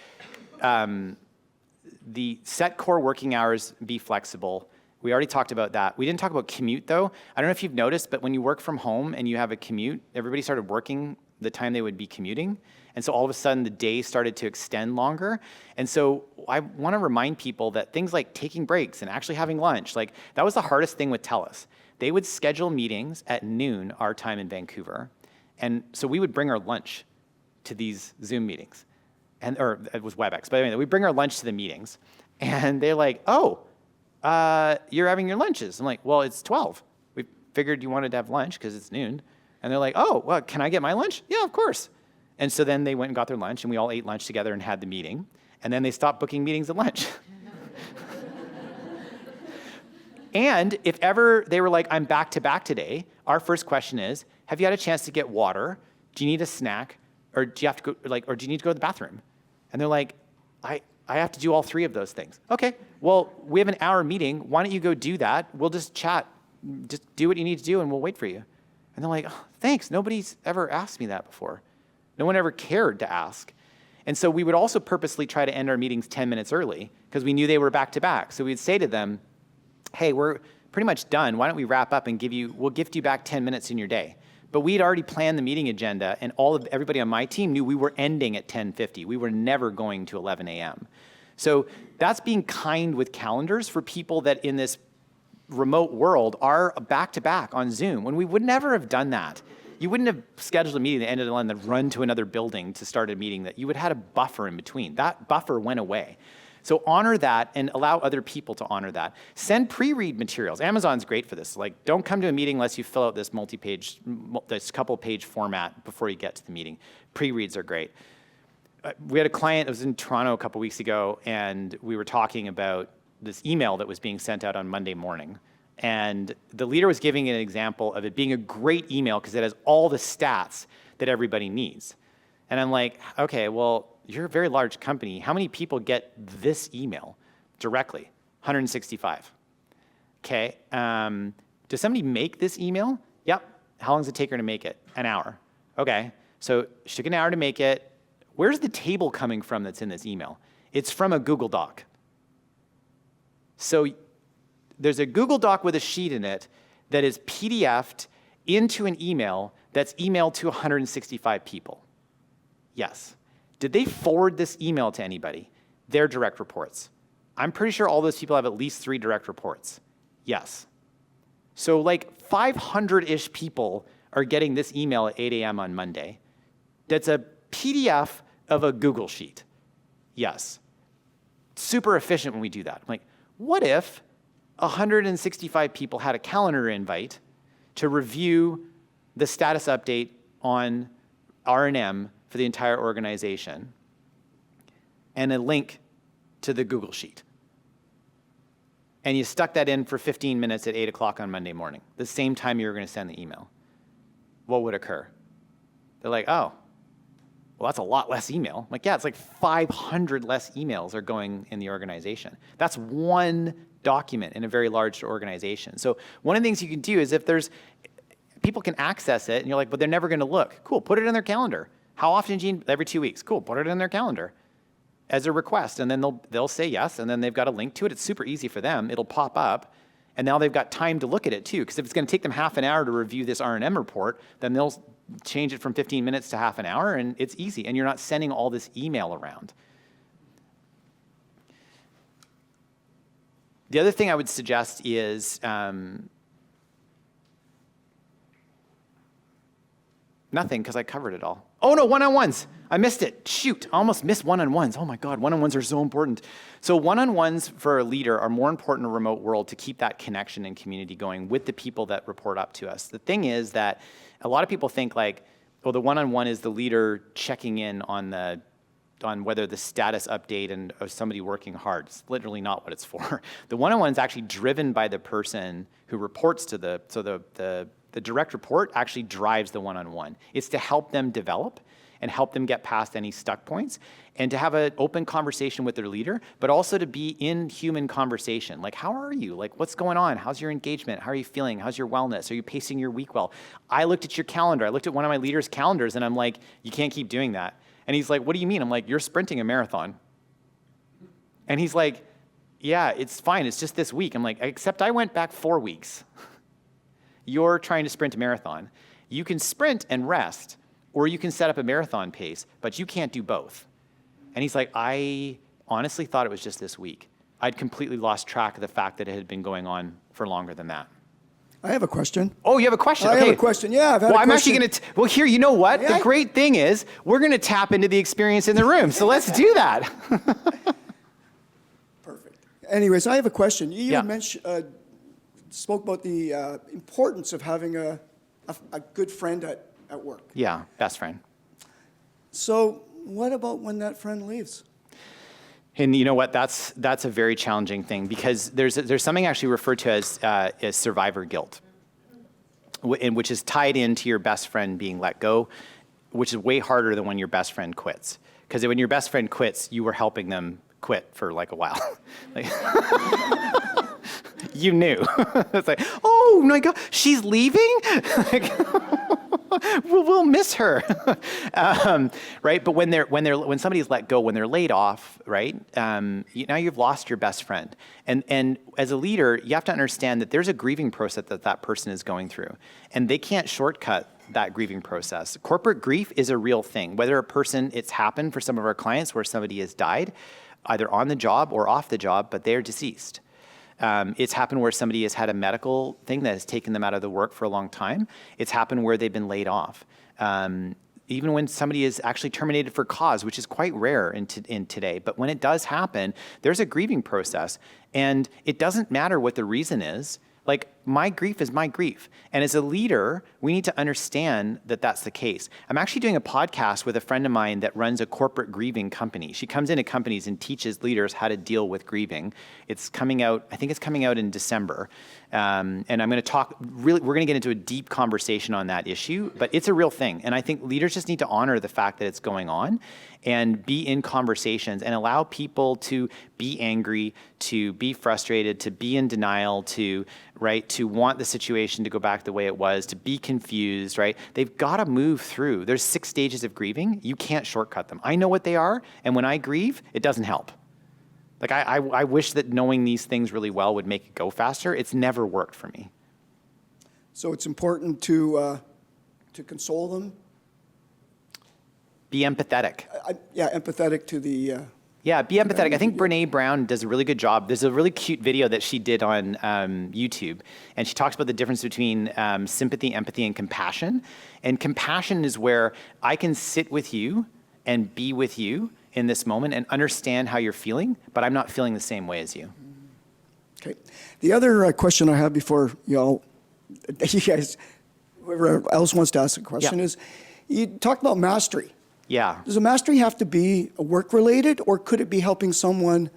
the set core working hours, be flexible. We already talked about that. We didn't talk about commute, though. I don't know if you've noticed, but when you work from home and you have a commute, everybody started working the time they would be commuting. And so all of a sudden, the day started to extend longer. And so I want to remind people that things like taking breaks and actually having lunch, like, that was the hardest thing with TELUS. They would schedule meetings at noon, our time in Vancouver. And so we would bring our lunch to these Zoom meetings, or it was WebEx, but anyway, we bring our lunch to the meetings, and they're like, "Oh, you're having your lunches." I'm like, "Well, it's 12. We figured you wanted to have lunch because it's noon." And they're like, "Oh, well, can I get my lunch?" "Yeah, of course." And so then they went and got their lunch, and we all ate lunch together and had the meeting, and then they stopped booking meetings at lunch. And if ever they were like, "I'm back to back today," our first question is, "Have you had a chance to get water? Do you need a snack? Or do you have to go, or do you need to go to the bathroom?" And they're like, I have to do all 3 of those things." "Okay, well, we have an hour meeting. Why don't you go do that? We'll just chat. Just do what you need to do and we'll wait for you." And they're like, "Oh, thanks. Nobody's ever asked me that before. No one ever cared to ask." And so we would also purposely try to end our meetings 10 minutes early because we knew they were back to back. So we'd say to them, "Hey, we're pretty much done. Why don't we wrap up and we'll gift you back 10 minutes in your day." But we'd already planned the meeting agenda, and everybody on my team knew we were ending at 10:50. We were never going to 11 a.m. So that's being kind with calendars for people that in this remote world are back-to-back on Zoom, when we would never have done that. You wouldn't have scheduled a meeting that ended and then run to another building to start a meeting. That you would have had a buffer in between. That buffer went away. So honor that and allow other people to honor that. Send pre-read materials. Amazon's great for this. Like, don't come to a meeting unless you fill out this this couple-page format before you get to the meeting. Pre-reads are great. We had a client that was in Toronto a couple weeks ago, and we were talking about this email that was being sent out on Monday morning. And the leader was giving an example of it being a great email because it has all the stats that everybody needs. And I'm like, "Okay, well, you're a very large company. How many people get this email directly?" 165. Okay. Does somebody make this email? Yep. How long does it take her to make it? An hour. Okay. So she took an hour to make it. Where's the table coming from that's in this email? It's from a Google Doc. So there's a Google Doc with a sheet in it that is PDF'd into an email that's emailed to 165 people. Yes. Did they forward this email to anybody? Their direct reports. I'm pretty sure all those people have at least 3 direct reports. Yes. So like 500-ish people are getting this email at 8 a.m. on Monday. That's a PDF of a Google sheet. Yes. Super efficient when we do that. I'm like, what if 165 people had a calendar invite to review the status update on R&M for the entire organization and a link to the Google Sheet. And you stuck that in for 15 minutes at 8 o'clock on Monday morning, the same time you were going to send the email. What would occur? They're like, oh, well, that's a lot less email. I'm like, yeah, it's like 500 less emails are going in the organization. That's one document in a very large organization. So one of the things you can do is if there's, people can access it and you're like, but they're never going to look. Cool, put it in their calendar. How often, Gene? Every 2 weeks. Cool, put it in their calendar as a request. And then they'll say yes, and then they've got a link to it. It's super easy for them. It'll pop up. And now they've got time to look at it too. Because if it's going to take them half an hour to review this R&M report, then they'll change it from 15 minutes to half an hour, and it's easy. And you're not sending all this email around. The other thing I would suggest is nothing, because I covered it all. Oh no, one-on-ones. I missed it. Shoot, I almost missed one-on-ones. Oh my God, one-on-ones are so important. So one-on-ones for a leader are more important in a remote world to keep that connection and community going with the people that report up to us. The thing is that a lot of people think like, well, the one-on-one is the leader checking in on whether the status update and somebody working hard. It's literally not what it's for. The one-on-one is actually driven by the person who reports to the direct report actually drives the one-on-one. It's to help them develop and help them get past any stuck points and to have an open conversation with their leader, but also to be in human conversation. Like, how are you? Like, what's going on? How's your engagement? How are you feeling? How's your wellness? Are you pacing your week well? I looked at your calendar. I looked at one of my leaders' calendars and I'm like, you can't keep doing that. And he's like, what do you mean? I'm like, you're sprinting a marathon. And he's like, yeah, it's fine. It's just this week. I'm like, except I went back 4 weeks. You're trying to sprint a marathon. You can sprint and rest, or you can set up a marathon pace, but you can't do both. And he's like, I honestly thought it was just this week. I'd completely lost track of the fact that it had been going on for longer than that. I have a question. Oh, you have a question? I Okay. have a question. Yeah, I've had a question. I'm actually going to, well, here, you know what? Yeah, The great thing is we're going to tap into the experience in the room. So let's do that. Perfect. Anyways, I have a question. You Yeah. mentioned, spoke about the importance of having a good friend at work. Yeah, best friend. So what about when that friend leaves? And you know what? That's a very challenging thing because there's something actually referred to as survivor guilt, which is tied into your best friend being let go, which is way harder than when your best friend quits. Because when your best friend quits, you were helping them quit for like a while. Like, you knew. It's like, oh my God, she's leaving? Like, we'll miss her. Right? But when somebody's let go, when they're laid off, right? Now you've lost your best friend. And as a leader, you have to understand that there's a grieving process that person is going through. And they can't shortcut that grieving process. Corporate grief is a real thing. Whether a person, it's happened for some of our clients where somebody has died, either on the job or off the job, but they're deceased. It's happened where somebody has had a medical thing that has taken them out of the work for a long time. It's happened where they've been laid off. Even when somebody is actually terminated for cause, which is quite rare in today. But when it does happen, there's a grieving process. And it doesn't matter what the reason is. Like, my grief is my grief. And as a leader, we need to understand that that's the case. I'm actually doing a podcast with a friend of mine that runs a corporate grieving company. She comes into companies and teaches leaders how to deal with grieving. It's coming out, I think it's coming out in December. And I'm going to talk, we're going to get into a deep conversation on that issue, but it's a real thing. And I think leaders just need to honor the fact that it's going on and be in conversations and allow people to be angry, to be frustrated, to be in denial, to want the situation to go back the way it was, to be confused, right? They've got to move through. There's 6 stages of grieving. You can't shortcut them. I know what they are, and when I grieve, it doesn't help. Like, I wish that knowing these things really well would make it go faster. It's never worked for me. So it's important to console them. Be empathetic. Empathetic to the... Yeah, be empathetic. I think Brene Brown does a really good job. There's a really cute video that she did on YouTube, and she talks about the difference between sympathy, empathy, and compassion. And compassion is where I can sit with you and be with you in this moment and understand how you're feeling, but I'm not feeling the same way as you. Okay. The other question I have before you guys, whoever else wants to ask a question is, you talked about mastery. Yeah. Does a mastery have to be work-related, or could it be helping someone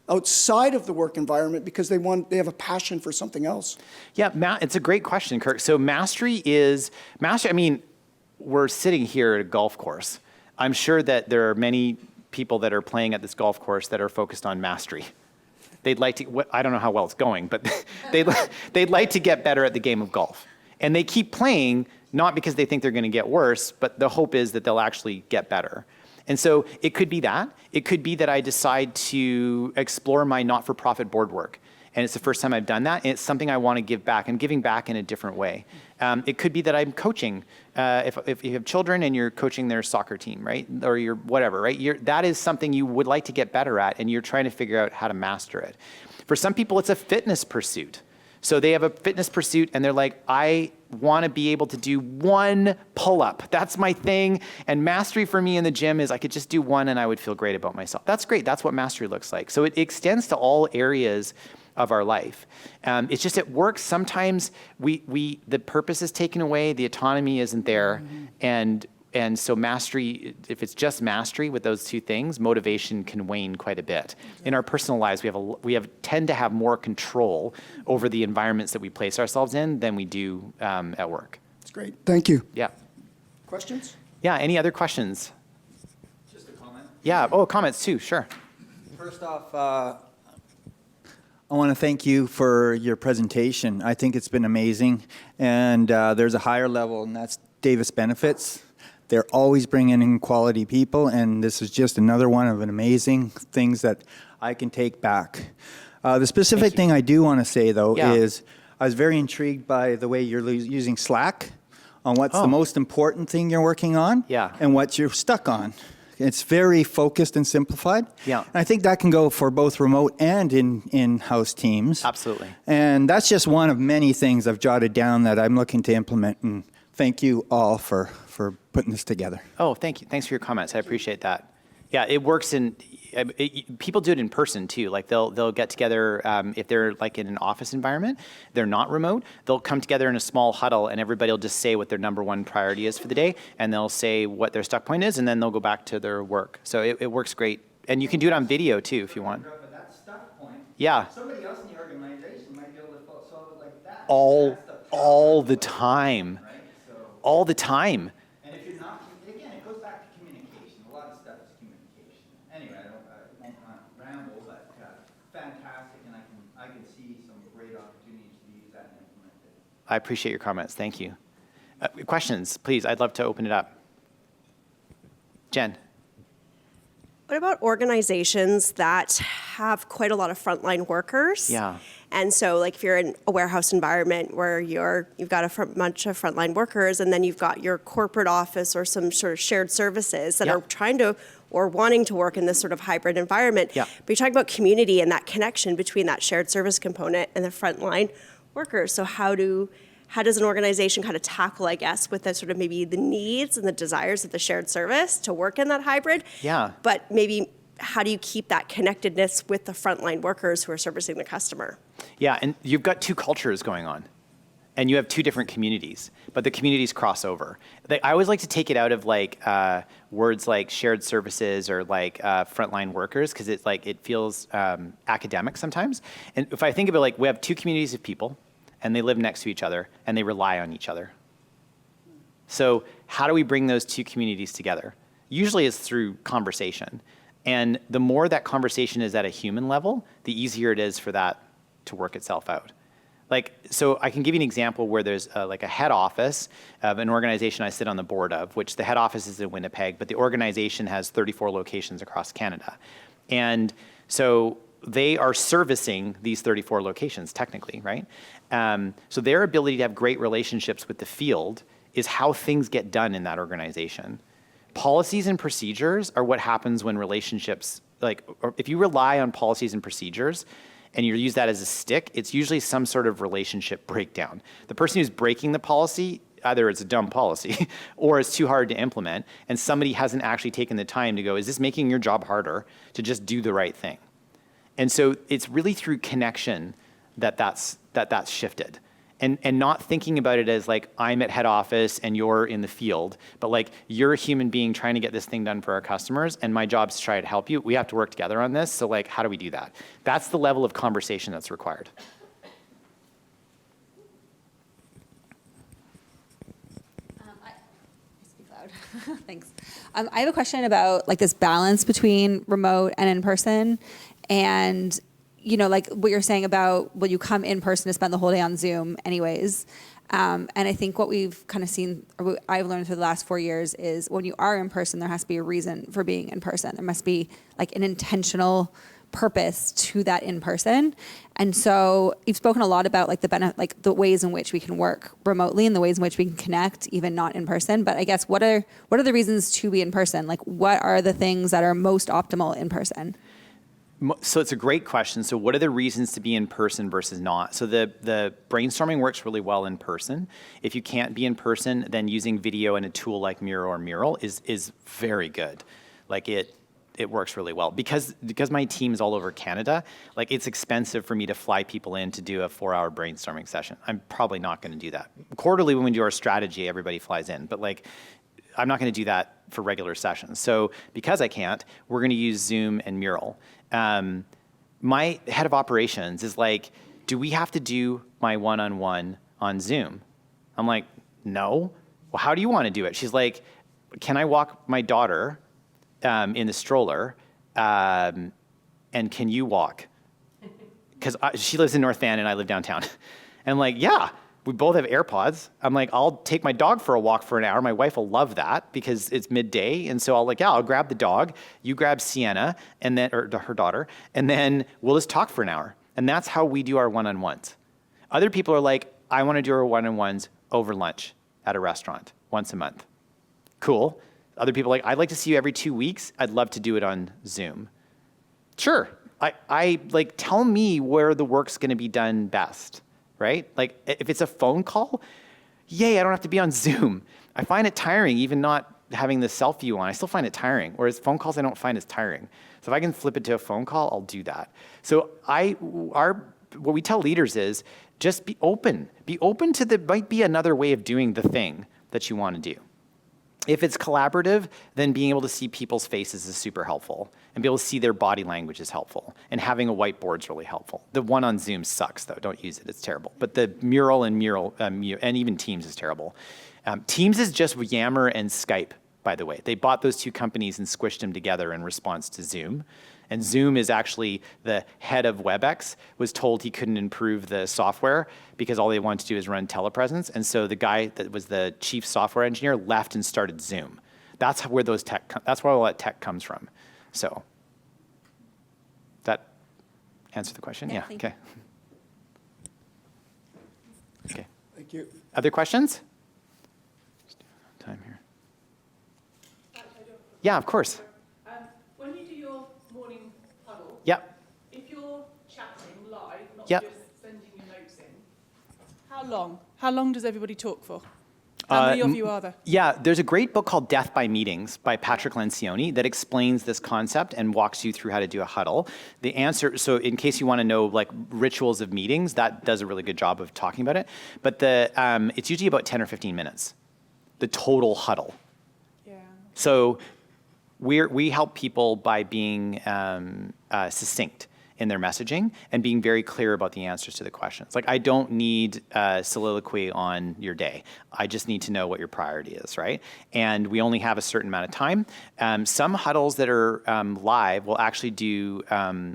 outside of the work environment because they have a passion for something else? Yeah, it's a great question, Kirk. So mastery, I mean, we're sitting here at a golf course. I'm sure that there are many people that are playing at this golf course that are focused on mastery. They'd like to, I don't know how well it's going, but they'd like to get better at the game of golf. And they keep playing, not because they think they're going to get worse, but the hope is that they'll actually get better. And so it could be that. It could be that I decide to explore my not-for-profit board work. And it's the first time I've done that. And it's something I want to give back. I'm giving back in a different way. It could be that I'm coaching. If you have children and you're coaching their soccer team, right? Or you're whatever, right? That is something you would like to get better at, and you're trying to figure out how to master it. For some people, it's a fitness pursuit. So they have a fitness pursuit and they're like, I want to be able to do one pull-up. That's my thing. And mastery for me in the gym is I could just do one and I would feel great about myself. That's great. That's what mastery looks like. So it extends to all areas of our life. It's just at work, sometimes the purpose is taken away, the autonomy isn't there, and so mastery, if it's just mastery with those two things, motivation can wane quite a bit. In our personal lives, we tend to have more control over the environments that we place ourselves in than we do at work. That's great. Thank you. Yeah. Questions? Yeah, any other questions? Just a comment. Yeah, comments too, sure. First off, I want to thank you for your presentation. I think it's been amazing. And there's a higher level, and that's Davis Benefits. They're always bringing in quality people, and this is just another one of an amazing things that I can take back. The specific thing I do want to say, though, is I was very intrigued by the way you're using Slack on what's the most important thing you're working on and what you're stuck on. It's very focused and simplified. Yeah. And I think that can go for both remote and in-house teams. Absolutely. And that's just one of many things I've jotted down that I'm looking to implement. And thank you all for putting this together. Oh, thank you. Thanks for your comments. I appreciate that. Yeah, it works people do it in person too. Like they'll get together if they're like in an office environment, they're not remote. They'll come together in a small huddle, and everybody will just say what their number one priority is for the day, and they'll say what their stuck point is, and then they'll go back to their work. So it works great, and you can do it on video too if you want. But that stuck point, somebody else in the organization might be able to solve it like that. All the time. Right? So, All the time. and if you're not, again, it goes back to communication. A lot of stuff is communication. Anyway, I won't ramble, but fantastic, and I can see some great opportunities to use that and implement it. I appreciate your comments. Thank you. Questions, please. I'd love to open it up. Jen. What about organizations that have quite a lot of frontline workers? Yeah. And so, like, if you're in a warehouse environment where you've got a bunch of frontline workers, and then you've got your corporate office or some sort of shared services that are trying to or wanting to work in this sort of hybrid environment. Yeah. But you're talking about community and that connection between that shared service component and the frontline workers. So how does an organization kind of tackle, I guess, with the sort of maybe the needs and the desires of the shared service to work in that hybrid? Yeah. But maybe how do you keep that connectedness with the frontline workers who are servicing the customer? Yeah, and you've got two cultures going on, and you have two different communities, but the communities cross over. I always like to take it out of like words like shared services or like frontline workers, because it's like it feels academic sometimes. And if I think about like we have two communities of people, and they live next to each other, and they rely on each other. So how do we bring those two communities together? Usually it's through conversation. And the more that conversation is at a human level, the easier it is for that to work itself out. Like, so I can give you an example where there's like a head office of an organization I sit on the board of, which the head office is in Winnipeg, but the organization has 34 locations across Canada. And so they are servicing these 34 locations technically, right? So their ability to have great relationships with the field is how things get done in that organization. Policies and procedures are what happens when relationships, like, or if you rely on policies and procedures and you use that as a stick, it's usually some sort of relationship breakdown. The person who's breaking the policy, either it's a dumb policy or it's too hard to implement, and somebody hasn't actually taken the time to go, is this making your job harder to just do the right thing? And so it's really through connection that's shifted. And not thinking about it as like, I'm at head office and you're in the field, but like, you're a human being trying to get this thing done for our customers, and my job is to try to help you. We have to work together on this, so like, how do we do that? That's the level of conversation that's required. Thanks. I have a question about like this balance between remote and in person, and like what you're saying about, well, you come in person to spend the whole day on Zoom anyways. And I think what we've kind of seen, or what I've learned through the last 4 years, is when you are in person, there has to be a reason for being in person. There must be like an intentional purpose to that in person. And so you've spoken a lot about like the ways in which we can work remotely and the ways in which we can connect, even not in person. But I guess what are the reasons to be in person? Like, what are the things that are most optimal in person? So it's a great question. So what are the reasons to be in person versus not? So the brainstorming works really well in person. If you can't be in person, then using video and a tool like Miro or Mural is very good. Like it works really well. Because my team is all over Canada, like it's expensive for me to fly people in to do a 4-hour brainstorming session. I'm probably not going to do that. Quarterly, when we do our strategy, everybody flies in. But like, I'm not going to do that for regular sessions. So because I can't, we're going to use Zoom and Mural. My head of operations is like, do we have to do my one-on-one on Zoom? I'm like, no. Well, how do you want to do it? She's like, can I walk my daughter in the stroller, and can you walk? Because she lives in North Van and I live downtown. And I'm like, yeah, we both have AirPods. I'm like, I'll take my dog for a walk for an hour. My wife will love that because it's midday. And so I'll grab the dog, you grab Sienna, and then, or her daughter, and then we'll just talk for an hour. And that's how we do our one-on-ones. Other people are like, I want to do our one-on-ones over lunch at a restaurant once a month. Cool. Other people are like, I'd like to see you every 2 weeks. I'd love to do it on Zoom. Sure. I like, tell me where the work's going to be done best. Right? Like if it's a phone call, yay, I don't have to be on Zoom. I find it tiring, even not having the self view on. I still find it tiring. Whereas phone calls, I don't find as tiring. So if I can flip it to a phone call, I'll do that. So what we tell leaders is just be open. Be open to might be another way of doing the thing that you want to do. If it's collaborative, then being able to see people's faces is super helpful, and be able to see their body language is helpful, and having a whiteboard is really helpful. The one on Zoom sucks, though. Don't use it. It's terrible. But the Mural and even Teams is terrible. Teams is just Yammer and Skype, by the way. They bought those two companies and squished them together in response to Zoom. And Zoom is actually the head of WebEx was told he couldn't improve the software because all they wanted to do is run telepresence. And so the guy that was the chief software engineer left and started Zoom. That's where that's where all that tech comes from. So that answer the question? Yeah. Okay. Okay. Thank you. Other questions? Time here. Yeah, of course. When you do your morning huddle, Yep. if you're chatting live, not Yep. just sending your notes in, how long? How long does everybody talk for? How many of you are there? Yeah, there's a great book called Death by Meetings by Patrick Lencioni that explains this concept and walks you through how to do a huddle. The answer, so in case you want to know like rituals of meetings, that does a really good job of talking about it. But it's usually about 10 or 15 minutes, the total huddle. Yeah. So we help people by being succinct in their messaging and being very clear about the answers to the questions. Like, I don't need a soliloquy on your day. I just need to know what your priority is, right? And we only have a certain amount of time. Some huddles that are live will actually do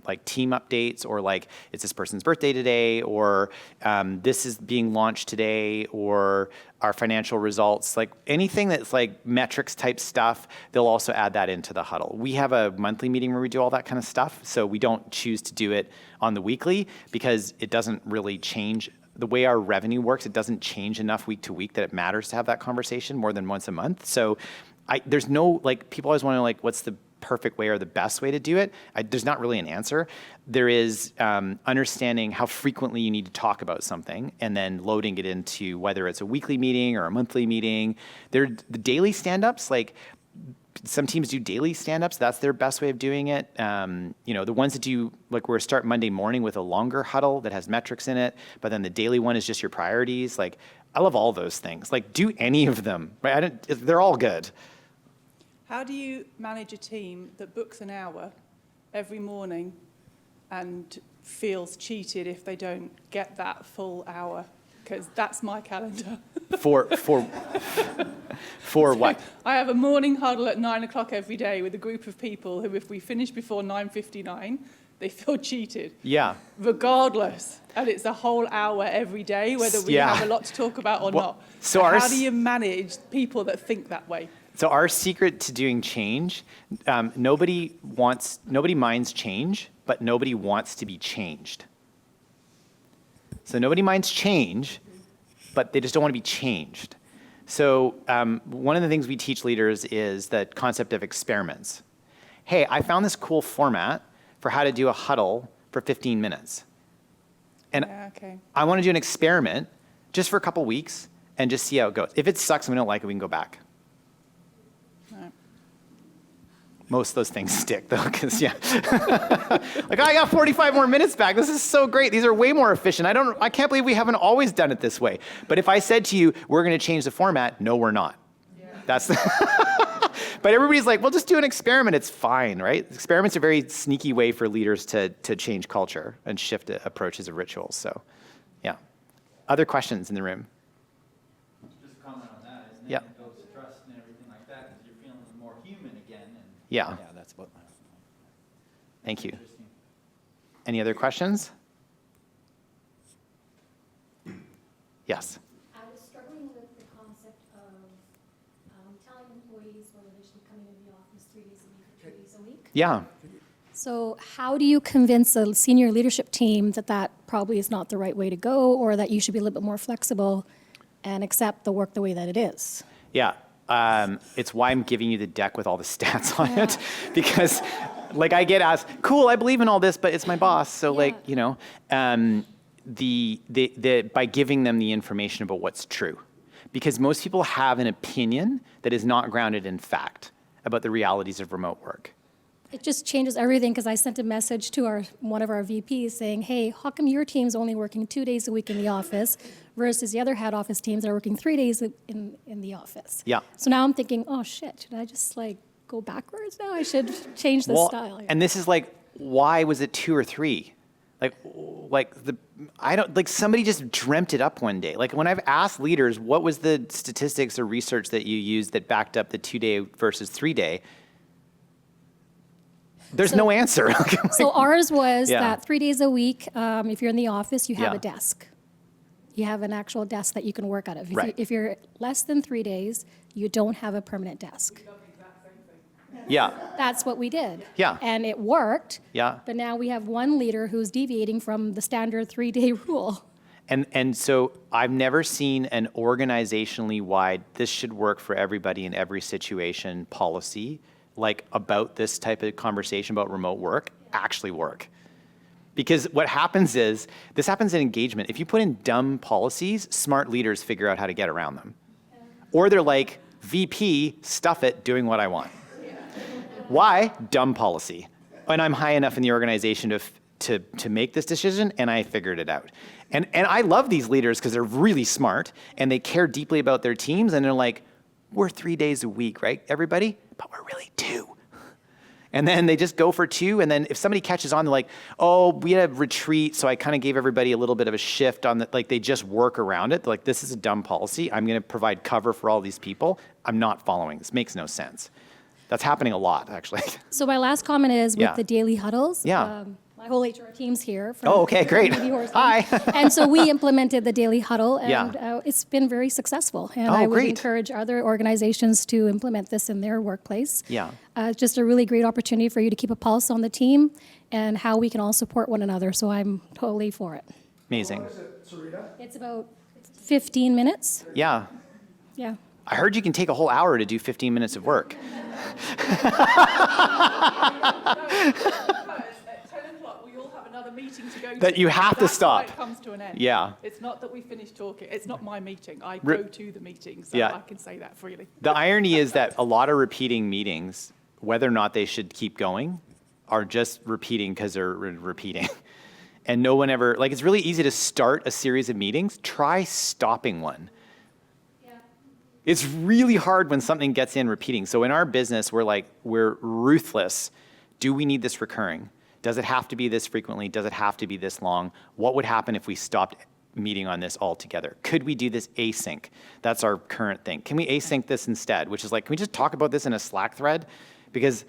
like team updates, or like, it's this person's birthday today, or this is being launched today, or our financial results, like anything that's like metrics type stuff, they'll also add that into the huddle. We have a monthly meeting where we do all that kind of stuff, so we don't choose to do it on the weekly because it doesn't really change. The way our revenue works, it doesn't change enough week to week that it matters to have that conversation more than once a month. So there's no, like, people always want to know, like, what's the perfect way or the best way to do it? There's not really an answer. There is understanding how frequently you need to talk about something and then loading it into whether it's a weekly meeting or a monthly meeting. The daily stand-ups, like, some teams do daily stand-ups. That's their best way of doing it. The ones that do, like, we're start Monday morning with a longer huddle that has metrics in it, but then the daily one is just your priorities. Like, I love all those things. Like, do any of them, right? They're all good. How do you manage a team that books an hour every morning and feels cheated if they don't get that full hour? Because that's my calendar. For what? I have a morning huddle at 9 o'clock every day with a group of people who, if we finish before 9:59, they feel cheated. Yeah. Regardless. And it's a whole hour every day, whether we have a lot to talk about or not. So how do you manage people that think that way? So our secret to doing change, nobody minds change, but nobody wants to be changed. So nobody minds change, but they just don't want to be changed. So one of the things we teach leaders is the concept of experiments. Hey, I found this cool format for how to do a huddle for 15 minutes. And I want to do an experiment just for a couple weeks and just see how it goes. If it sucks and we don't like it, we can go back. Most of those things stick, though, because, like, I got 45 more minutes back. This is so great. These are way more efficient. I can't believe we haven't always done it this way. But if I said to you, we're going to change the format, no, we're not. Yeah. That's But everybody's like, well, just do an experiment. It's fine, right? Experiments are a very sneaky way for leaders to change culture and shift approaches of rituals. So, yeah. Other questions in the room? Just a comment on that, isn't it? Yeah. It builds trust and everything like that, because you're feeling more human again. And Yeah. that's what my... Thank you. Any other questions? Yes. I was struggling with the concept of telling employees whether they should be coming into the office 3 days a week or 2 days a week. Yeah. So how do you convince a senior leadership team that that probably is not the right way to go, or that you should be a little bit more flexible and accept the work the way that it is? Yeah. It's why I'm giving you the deck with all the stats on it, because, like, I get asked, cool, I believe in all this, but it's my boss. So, by giving them the information about what's true, because most people have an opinion that is not grounded in fact about the realities of remote work. It just changes everything, because I sent a message to one of our VPs saying, hey, how come your team's only working 2 days a week in the office versus the other head office teams that are working 3 days in the office? Yeah. So now I'm thinking, oh shit, should I just go backwards now? I should change the style. And this is like, why was it 2 or 3? Somebody just dreamt it up one day. Like, when I've asked leaders, what was the statistics or research that you used that backed up the 2-day versus 3-day? There's no answer. So ours was that 3 days a week, if you're in the office, you have a desk. You have an actual desk that you can work out of. If you're less than 3 days, you don't have a permanent desk. Yeah. That's what we did. Yeah. And it worked. Yeah. But now we have one leader who's deviating from the standard 3-day rule. And so I've never seen an organizationally wide, this should work for everybody in every situation policy, like, about this type of conversation about remote work, actually work. Because what happens is, this happens in engagement. If you put in dumb policies, smart leaders figure out how to get around them. Or they're like, VP, stuff it, doing what I want. Why? Dumb policy. And I'm high enough in the organization to make this decision, and I figured it out. And I love these leaders because they're really smart, and they care deeply about their teams, and they're like, we're 3 days a week, right, everybody? But we're really 2. And then they just go for 2, and then if somebody catches on, they're like, oh, we had a retreat, so I kind of gave everybody a little bit of a shift on the, like, they just work around it. They're like, this is a dumb policy. I'm going to provide cover for all these people. I'm not following. This makes no sense. That's happening a lot, actually. So my last comment is with the daily huddles. Yeah. My whole HR team's here. From okay, great. Hi. And so we implemented the daily huddle, and it's been very successful. And I would encourage other organizations to implement this in their workplace. Yeah. Just a really great opportunity for you to keep a pulse on the team and how we can all support one another. So I'm totally for it. Amazing. What is it, Sarita? It's about 15 minutes. Yeah. Yeah. I heard you can take a whole hour to do 15 minutes of work. At 10 o'clock, we all have another meeting to go to. That you have to That's stop. why it comes to an end. Yeah. It's not that we finish talking. It's not my meeting. I go to the meeting, so Yeah. I can say that freely. The irony is that a lot of repeating meetings, whether or not they should keep going, are just repeating because they're repeating. And no one ever, like, it's really easy to start a series of meetings. Try stopping one. It's really hard when something gets in repeating. So in our business, we're ruthless. Do we need this recurring? Does it have to be this frequently? Does it have to be this long? What would happen if we stopped meeting on this altogether? Could we do this async? That's our current thing. Can we async this instead? Which is like, can we just talk about this in a Slack thread? Because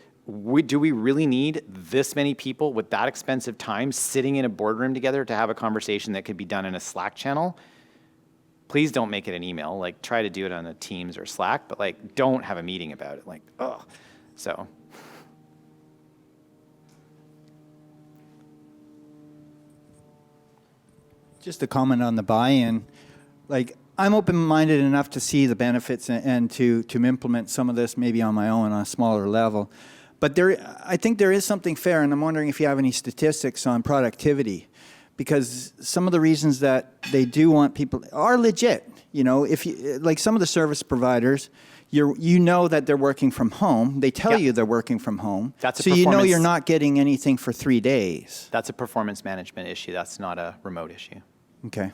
do we really need this many people with that expensive time sitting in a boardroom together to have a conversation that could be done in a Slack channel? Please don't make it an email. Like, try to do it on a Teams or Slack, but like, don't have a meeting about it. Like, oh, so. Just a comment on the buy-in. Like, I'm open-minded enough to see the benefits and to implement some of this maybe on my own on a smaller level. But I think there is something fair, and I'm wondering if you have any statistics on productivity, because some of the reasons that they do want people are legit. You know, if you, like some of the service providers, you know that they're working from home. They tell you they're working from home. That's a so you know performance- you're not getting anything for 3 days. That's a performance management issue. That's not a remote issue. Okay.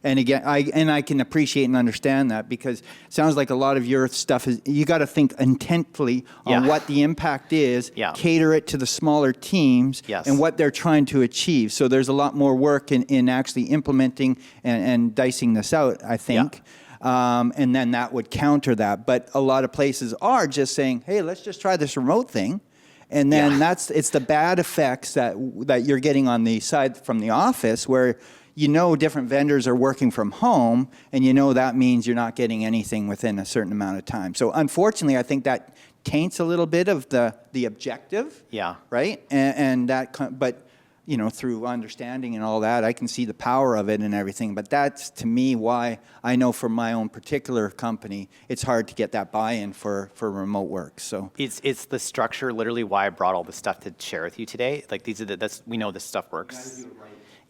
And again, I can appreciate and understand that, because it sounds like a lot of your stuff is, you got to think intently on what the impact is, cater it to the smaller teams, and what they're trying to achieve. So there's a lot more work in actually implementing and dicing this out, I think. And then that would counter that. But a lot of places are just saying, hey, let's just try this remote thing. And then it's the bad effects that you're getting on the side from the office, where you know different vendors are working from home, and you know that means you're not getting anything within a certain amount of time. So unfortunately, I think that taints a little bit of the objective. Yeah. Right? And that, but you know, through understanding and all that, I can see the power of it and everything. But that's, to me, why I know for my own particular company, it's hard to get that buy-in for remote work. So it's the structure, literally why I brought all this stuff to share with you today. Like, we know this stuff works.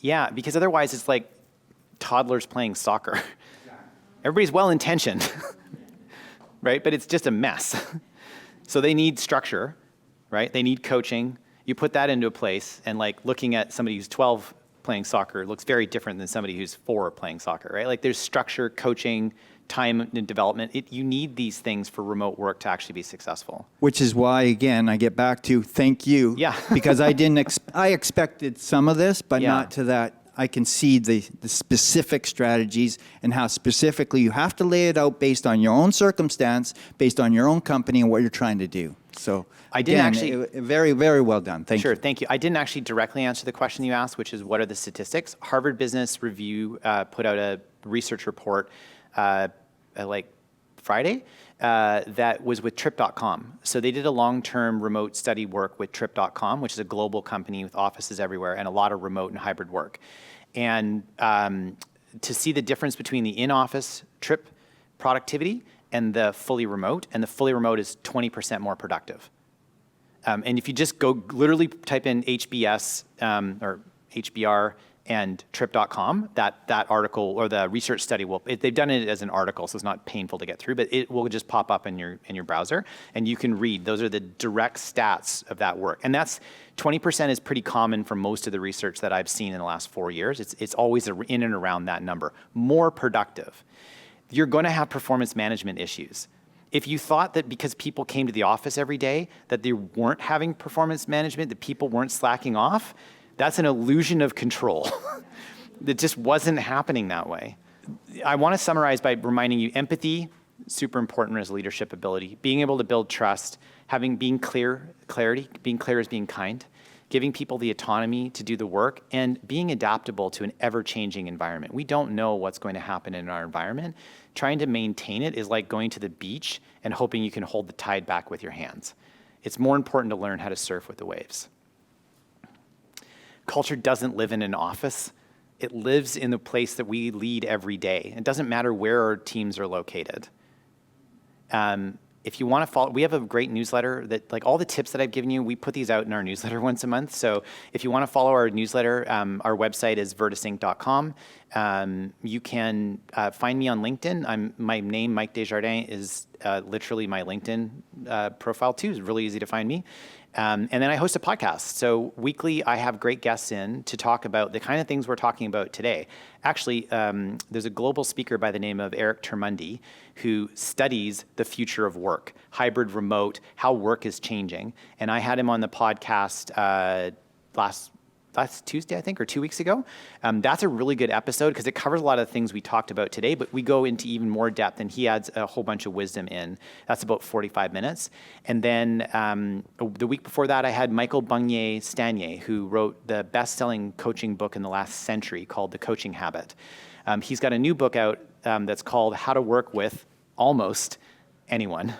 Yeah, because otherwise it's like toddlers playing soccer. Everybody's well-intentioned, right? But it's just a mess. So they need structure, right? They need coaching. You put that into a place, and like looking at somebody who's 12 playing soccer looks very different than somebody who's 4 playing soccer, right? Like, there's structure, coaching, time and development. You need these things for remote work to actually be successful. Which is why, again, I get back to thank you. Yeah. Because I expected some of this, but not to that. I can see the specific strategies and how specifically you have to lay it out based on your own circumstance, based on your own company and what you're trying to do. So I didn't very, very well done. Thank you. Sure, thank you. I didn't actually directly answer the question you asked, which is what are the statistics? Harvard Business Review put out a research report like Friday that was with Trip.com. So they did a long-term remote study work with Trip.com, which is a global company with offices everywhere and a lot of remote and hybrid work. And to see the difference between the in-office trip productivity and the fully remote, and the fully remote is 20% more productive. And if you just go literally type in HBS or HBR and Trip.com, that article or the research study they've done it as an article, so it's not painful to get through, but it will just pop up in your browser, and you can read. Those are the direct stats of that work. And that's 20% is pretty common for most of the research that I've seen in the last 4 years. It's always in and around that number. More productive. You're going to have performance management issues. If you thought that because people came to the office every day that they weren't having performance management, that people weren't slacking off, that's an illusion of control. That just wasn't happening that way. I want to summarize by reminding you, empathy, super important as leadership ability. Being able to build trust, being clear is being kind, giving people the autonomy to do the work, and being adaptable to an ever-changing environment. We don't know what's going to happen in our environment. Trying to maintain it is like going to the beach and hoping you can hold the tide back with your hands. It's more important to learn how to surf with the waves. Culture doesn't live in an office. It lives in the place that we lead every day. It doesn't matter where our teams are located. if you want to follow, we have a great newsletter that, like all the tips that I've given you, we put these out in our newsletter once a month. So if you want to follow our newsletter, our website is vertisinc.com. You can find me on LinkedIn. My name, Mike Desjardins, is literally my LinkedIn profile too. It's really easy to find me. And then I host a podcast. So weekly, I have great guests in to talk about the kind of things we're talking about today. Actually, there's a global speaker by the name of Eric Termundi who studies the future of work, hybrid, remote, how work is changing. And I had him on the podcast last Tuesday, I think, or 2 weeks ago. That's a really good episode because it covers a lot of things we talked about today, but we go into even more depth and he adds a whole bunch of wisdom in. That's about 45 minutes. And then the week before that, I had Michael Bugnier-Stanier, who wrote the best-selling coaching book in the last century called The Coaching Habit. He's got a new book out that's called How to Work with Almost Anyone.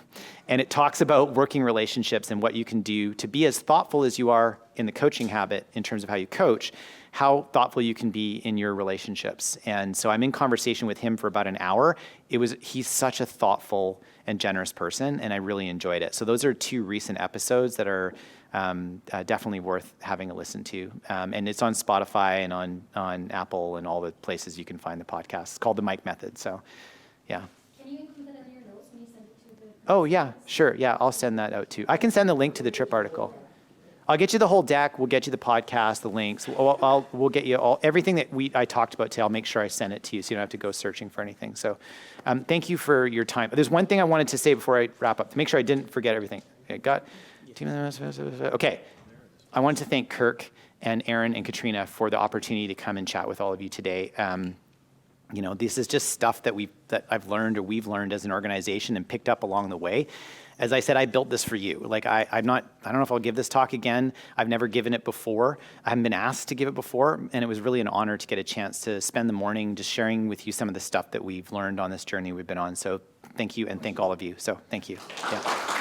And it talks about working relationships and what you can do to be as thoughtful as you are in the coaching habit in terms of how you coach, how thoughtful you can be in your relationships. And so I'm in conversation with him for about an hour. He's such a thoughtful and generous person, and I really enjoyed it. So those are 2 recent episodes that are definitely worth having a listen to. And it's on Spotify and on Apple and all the places you can find the podcast. It's called The Mike Method. So, yeah. Can you include that in your notes when you send it to the? Oh, yeah, sure. Yeah, I'll send that out too. I can send the link to the trip article. I'll get you the whole deck. We'll get you the podcast, the links. We'll get you everything that I talked about today. I'll make sure I send it to you so you don't have to go searching for anything. So thank you for your time. There's one thing I wanted to say before I wrap up to make sure I didn't forget everything. Okay. I wanted to thank Kirk and Aaron and Katrina for the opportunity to come and chat with all of you today. This is just stuff that I've learned or we've learned as an organization and picked up along the way. As I said, I built this for you. Like I don't know if I'll give this talk again. I've never given it before. I haven't been asked to give it before, and it was really an honor to get a chance to spend the morning just sharing with you some of the stuff that we've learned on this journey we've been on. So thank you, and thank all of you. So thank you. Yeah.